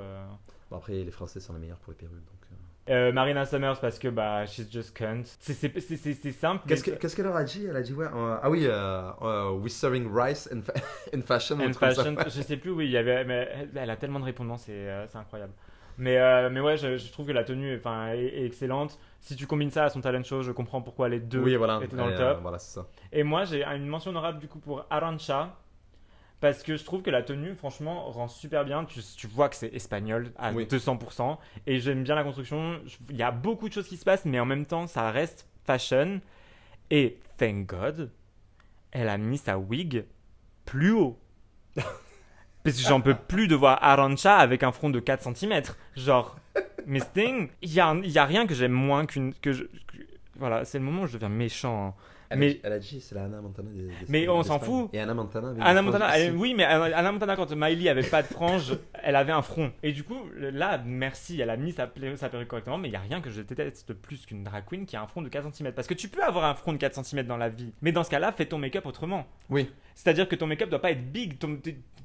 Bon, après, les Français sont les meilleurs pour les perruques. Donc, Marina Summers parce que she's just cunt. C'est simple. Qu'est-ce qu'elle leur a dit? Elle a dit, ouais, we're serving rice in fashion. And ou un truc comme ça. fashion, je sais plus, oui, mais elle a tellement de répondants, c'est incroyable. Mais ouais, je trouve que la tenue est excellente. Si tu combines ça à son talent show, je comprends pourquoi les deux Oui, voilà. étaient dans le top. Voilà, c'est ça. Et moi, j'ai une mention honorable du coup pour Arantxa. Parce que je trouve que la tenue, franchement, rend super bien. Tu vois que c'est espagnol à Oui. 200%. Et j'aime bien la construction. Il y a beaucoup de choses qui se passent, mais en même temps, ça reste fashion. Et thank God, elle a mis sa wig plus haut. Parce que j'en peux plus de voir Arantxa avec un front de 4 cm. Genre, Mais Sting, il y a rien que j'aime moins voilà, c'est le moment où je deviens méchant. Hein. Elle a dit, c'est la Hannah Montana mais on s'en fout. Et Hannah Montana. Oui, mais Hannah Montana, quand Miley avait pas de frange, elle avait un front. Et du coup, là, merci, elle a mis sa perruque correctement, mais il y a rien que je déteste plus qu'une drag queen qui a un front de 4 cm. Parce que tu peux avoir un front de 4 cm dans la vie, mais dans ce cas-là, fais ton make-up autrement. Oui. C'est-à-dire que ton make-up doit pas être big,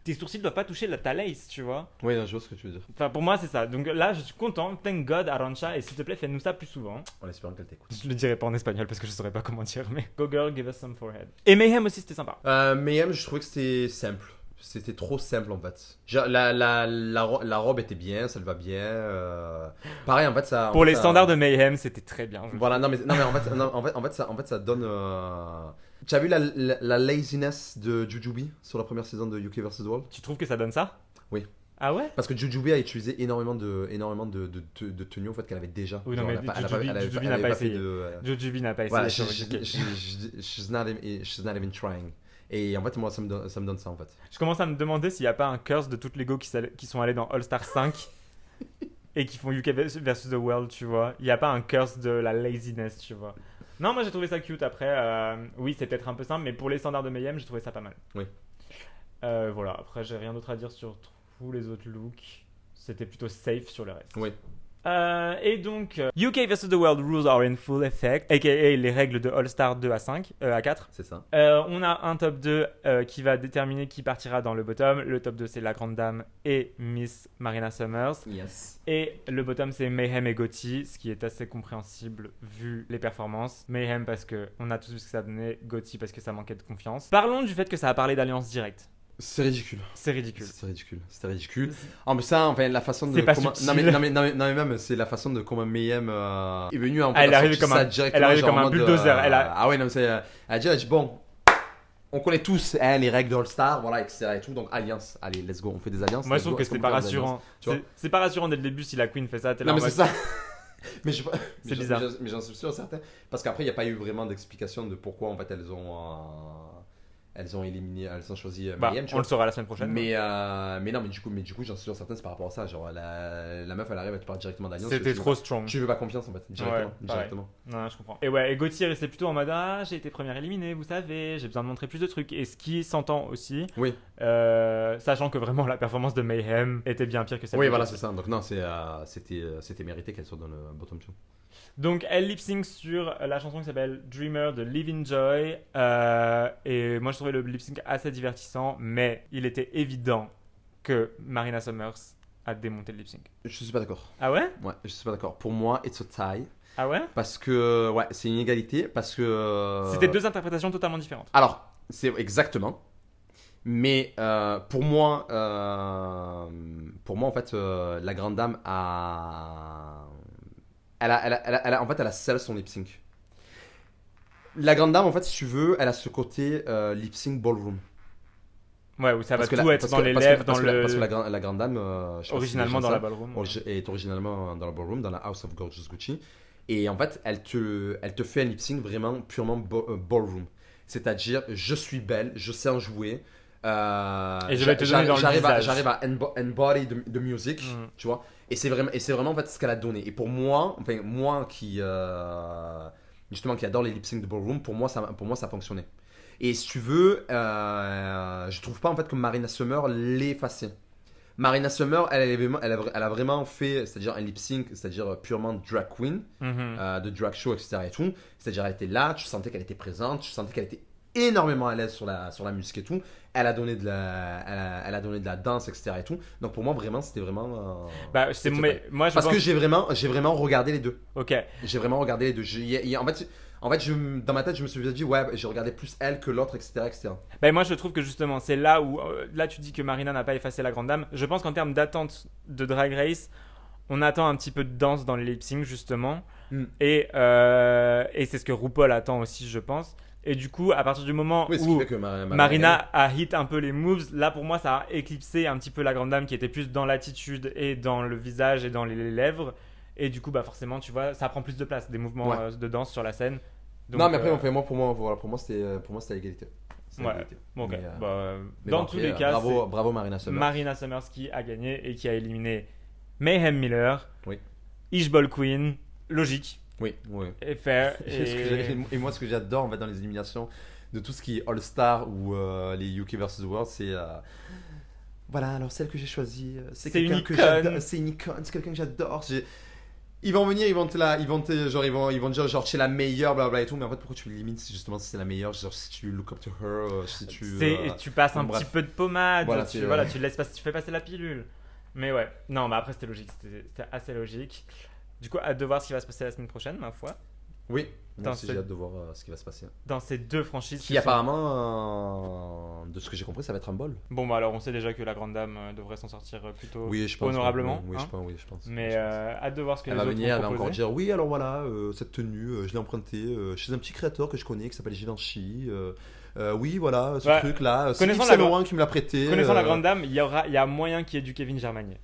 tes sourcils doivent pas toucher ta lace, tu vois. Oui, non, je vois ce que tu veux dire. Enfin, pour moi, c'est ça. Donc là, je suis content. Thank God, Arantxa, et s'il te plaît, fais-nous ça plus souvent. En espérant qu'elle t'écoute. Je le dirai pas en espagnol parce que je saurais pas comment dire, mais go girl, give us some forehead. Et Mayhem aussi, c'était sympa. Mayhem, je trouvais que c'était simple. C'était trop simple en fait. La robe était bien, ça le va bien. Pareil en fait ça. Pour les standards de Mayhem, c'était très bien. Voilà, non mais en fait ça donne. Tu as vu la laziness de Jujubee sur la première saison de UK vs World? Tu trouves que ça donne ça? Oui. Ah ouais? Parce que Jujubee a utilisé énormément de tenues en fait qu'elle avait déjà. Oui, non, mais Jujubee n'a pas essayé. Jujubee n'a pas essayé. Voilà, she's not even trying. Et en fait, moi, ça me donne ça en fait. Je commence à me demander s'il n'y a pas un curse de toutes les go qui sont allés dans All Star 5 et qui font UK versus The World, tu vois. Il n'y a pas un curse de la laziness, tu vois. Non, moi j'ai trouvé ça cute. Après, oui, c'est peut-être un peu simple, mais pour les standards de Mayhem, j'ai trouvé ça pas mal. Oui. Voilà, après, j'ai rien d'autre à dire sur tous les autres looks. C'était plutôt safe sur le reste. Oui. Et donc, UK vs The World rules are in full effect, aka les règles de All-Star 2 à 4. C'est ça. On a un top 2 qui va déterminer qui partira dans le bottom. Le top 2, c'est la Grande Dame et Miss Marina Summers. Yes. Et le bottom, c'est Mayhem et Gotti, ce qui est assez compréhensible vu les performances. Mayhem parce qu'on a tous vu ce que ça donnait, Gotti parce que ça manquait de confiance. Parlons du fait que ça a parlé d'alliance directe. C'est ridicule. C'est ridicule. C'était ridicule. En plus ça, enfin la façon de. C'est pas comment... subtil. non mais même c'est la façon de comment Mayhem est venu en fait. Elle est arrivée comme un bulldozer. Ah ouais non c'est. Elle a dit bon. On connaît tous les règles de All-Star, voilà, etc. et tout. Donc, alliance. Allez, let's go, on fait des alliances. Moi, je trouve que c'est pas rassurant. C'est pas rassurant dès le début si la Queen fait ça. Non, mais c'est ça. C'est bizarre. Mais j'en suis sûr, certain. Parce qu'après, il n'y a pas eu vraiment d'explication de pourquoi, en fait, elles ont éliminé, elles ont choisi Mayhem. On le saura la semaine prochaine. Mais non, mais du coup, j'en suis sûr, certain, c'est par rapport à ça. Genre, la meuf, elle arrive, elle te parle directement d'alliance. C'était trop strong. Tu veux pas confiance, en fait, directement. Non, je comprends. Et Gauthier est resté plutôt en mode j'ai été première éliminée, vous savez, j'ai besoin de montrer plus de trucs. Et ce qui s'entend aussi. Oui. Sachant que vraiment la performance de Mayhem était bien pire que celle. Oui, voilà, c'est ça. Donc non, c'était mérité qu'elle soit dans le bottom 2. Donc elle lip sync sur la chanson qui s'appelle Dreamer de Live in Joy. Et moi je trouvais le lip sync assez divertissant, mais il était évident que Marina Summers a démonté le lip sync. Je suis pas d'accord. Ah ouais? Ouais, je suis pas d'accord. Pour moi, it's a tie. Ah ouais? Parce que ouais, c'est une égalité. Parce que c'était deux interprétations totalement différentes. Alors, c'est exactement. Mais pour moi en fait, la Grande Dame elle a scellé son lip sync. La Grande Dame, en fait, si tu veux, elle a ce côté lip sync ballroom. Ouais, où ça va tout être dans les lèvres, dans le. Parce que la Grande Dame, originalement dans la ballroom. Est originalement dans la ballroom, dans la House of Gorgeous Gucci. Et en fait, elle te fait un lip sync vraiment purement ballroom. C'est-à-dire, je suis belle, je sais en jouer. Et je vais te donner dans le visage. J'arrive à embody the music, tu vois. Et c'est vraiment en fait ce qu'elle a donné. Et pour moi, enfin moi qui justement qui adore les lip sync de ballroom, pour moi ça fonctionnait. Et si tu veux, je trouve pas en fait que Marina Summer l'ait effacé. Marina Summer, elle a vraiment fait, c'est-à-dire un lip sync, c'est-à-dire purement drag queen, de drag show, etc. et tout. C'est-à-dire elle était là, tu sentais qu'elle était présente, tu sentais qu'elle était énormément à l'aise sur la musique et tout. Elle a donné de la danse, etc. et tout. Donc pour moi vraiment c'était vraiment. Moi je parce que j'ai vraiment regardé les deux. Ok. J'ai vraiment regardé les deux. En fait, dans ma tête, je me suis dit, ouais, j'ai regardé plus elle que l'autre, etc. etc. Moi, je trouve que justement, c'est là où. Là, tu dis que Marina n'a pas effacé la Grande Dame. Je pense qu'en termes d'attente de Drag Race, on attend un petit peu de danse dans les lip sync, justement. Et c'est ce que RuPaul attend aussi, je pense. Et du coup, à partir du moment où Marina a hit un peu les moves, là, pour moi, ça a éclipsé un petit peu la Grande Dame qui était plus dans l'attitude et dans le visage et dans les lèvres. Et du coup, forcément, tu vois, ça prend plus de place, des mouvements de danse sur la scène. Donc, non, mais après, pour moi, c'était l'égalité. Ouais. Bon, ok. Dans tous les cas, bravo Marina Summers. Marina Summers qui a gagné et qui a éliminé Mayhem Miller. Oui. Ishbal Queen, logique Oui, oui. et fair. Et moi, ce que j'adore en fait, dans les éliminations de tout ce qui est All-Star ou les UK vs World, c'est. Voilà, alors celle que j'ai choisie, c'est quelqu'un que j'adore. C'est une icône, c'est quelqu'un que j'adore. Ils vont venir, ils vont dire genre c'est la meilleure, blablabla et tout, mais en fait pourquoi tu l'élimines justement si c'est la meilleure, genre si tu look up to her, si tu. Tu passes un bref. petit peu de pommade, Voilà, tu c'est- laisses passer, tu fais passer la pilule. Mais ouais, non, mais après c'était logique, c'était assez logique. Du coup, hâte de voir ce qui va se passer la semaine prochaine, ma foi. Oui, Dans moi aussi ce- j'ai hâte de voir ce qui va se passer. Dans ces deux franchises. Qui apparemment, de ce que j'ai compris, ça va être un bol. Bon, bah alors on sait déjà que la Grande Dame devrait s'en sortir plutôt Oui, je pense. honorablement. Oui, hein. je pense. Mais Je pense. hâte de voir ce que Elle les va autres venir, elle vont va encore proposer. dire oui, alors voilà, cette tenue, je l'ai empruntée chez un petit créateur que je connais qui s'appelle Givenchy. Oui, voilà, ce Ouais, truc-là. C'est connaissant Yves la Saint Laurent qui me l'a prêté. Connaissant la Grande Dame, il y a moyen qu'il y ait du Kevin Germanier.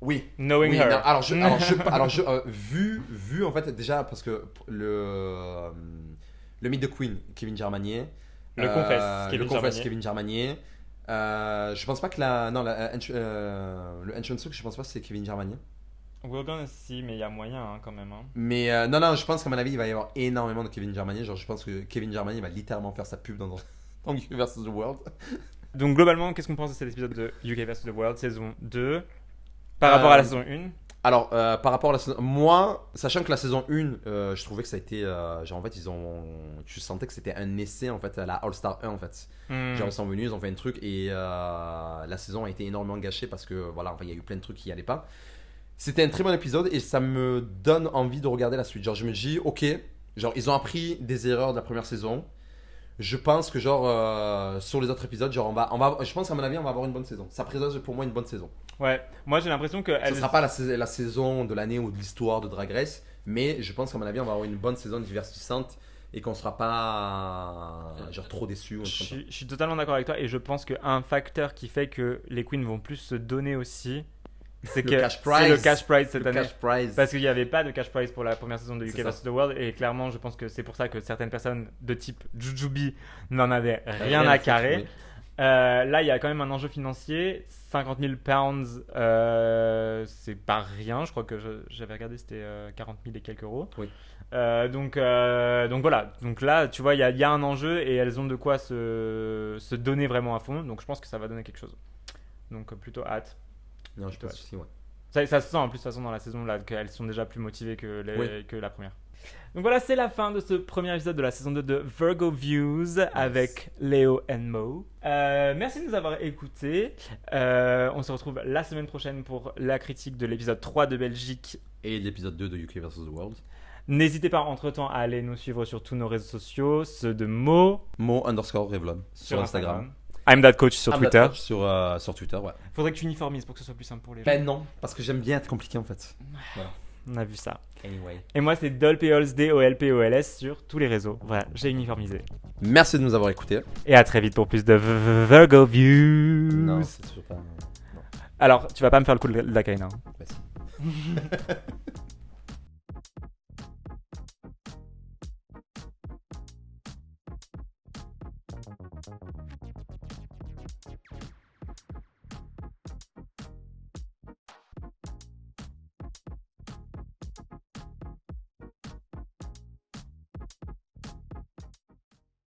Oui. Knowing Oui, her. non, vu en fait déjà parce que le mythe de Queen, Kevin Germanier. Le confesse, Kevin le confesse Germanier. Kevin Germanier. Je pense pas que le entrance look, je pense pas que c'est Kevin Germanier. We're gonna see, mais il y a moyen hein, quand même. Hein. Mais je pense qu'à mon avis, il va y avoir énormément de Kevin Germanier. Genre, je pense que Kevin Germanier va littéralement faire sa pub dans UK vs The World. Donc globalement, qu'est-ce qu'on pense de cet épisode de UK vs The World saison 2 par rapport à la saison 1? Alors, par rapport à la saison. Moi, sachant que la saison 1, je trouvais que ça a été. Genre, en fait, tu sentais que c'était un essai, en fait, à la All-Star 1, en fait. Genre, ils sont venus, ils ont fait un truc et la saison a été énormément gâchée parce que, voilà, enfin, il y a eu plein de trucs qui n'y allaient pas. C'était un très bon épisode et ça me donne envie de regarder la suite. Genre, je me dis, ok, genre, ils ont appris des erreurs de la première saison. Je pense que, genre, sur les autres épisodes, genre, je pense qu'à mon avis, on va avoir une bonne saison. Ça présage pour moi une bonne saison. Ouais, moi j'ai l'impression que Ce ne sera pas la saison de l'année ou de l'histoire de Drag Race, mais je pense qu'à mon avis, on va avoir une bonne saison divertissante et qu'on ne sera pas genre trop déçus. Je suis totalement d'accord avec toi et je pense qu'un facteur qui fait que les queens vont plus se donner aussi, c'est Le cash prize. c'est le cash prize cette Le année. cash prize. Parce qu'il n'y avait pas de cash prize pour la première saison de UK C'est ça. vs The World et clairement je pense que c'est pour ça que certaines personnes de type Jujubee n'en avaient rien à foutre, carrer. oui. Là il y a quand même un enjeu financier, 50 000 pounds, c'est pas rien, je crois que j'avais regardé c'était 40 000 et quelques euros. Oui. Donc voilà, donc là tu vois il y a un enjeu et elles ont de quoi se donner vraiment à fond, donc je pense que ça va donner quelque chose. Donc plutôt hâte. Non, je pense aussi, ouais. Ça se sent en plus de toute façon dans la saison là qu'elles sont déjà plus motivées que la première. Donc voilà, c'est la fin de ce premier épisode de la saison 2 de Virgo Views avec Léo and Mo. Merci de nous avoir écoutés. On se retrouve la semaine prochaine pour la critique de l'épisode 3 de Belgique. Et l'épisode 2 de UK vs The World. N'hésitez pas entre-temps à aller nous suivre sur tous nos réseaux sociaux, ceux de Mo Mo_Revlon sur Instagram. I'm That Coach sur Twitter. Coach sur Twitter, ouais. Faudrait que tu uniformises pour que ce soit plus simple pour les gens. Ben non, parce que j'aime bien être compliqué en fait. Voilà. On a vu ça. Anyway. Et moi, c'est Dolpols, DOLPOLS sur tous les réseaux. Voilà, j'ai uniformisé. Merci de nous avoir écoutés. Et à très vite pour plus de Virgo Views. Non, c'est toujours pas. Non. Alors, tu vas pas me faire le coup de la Kaina. Bah, si.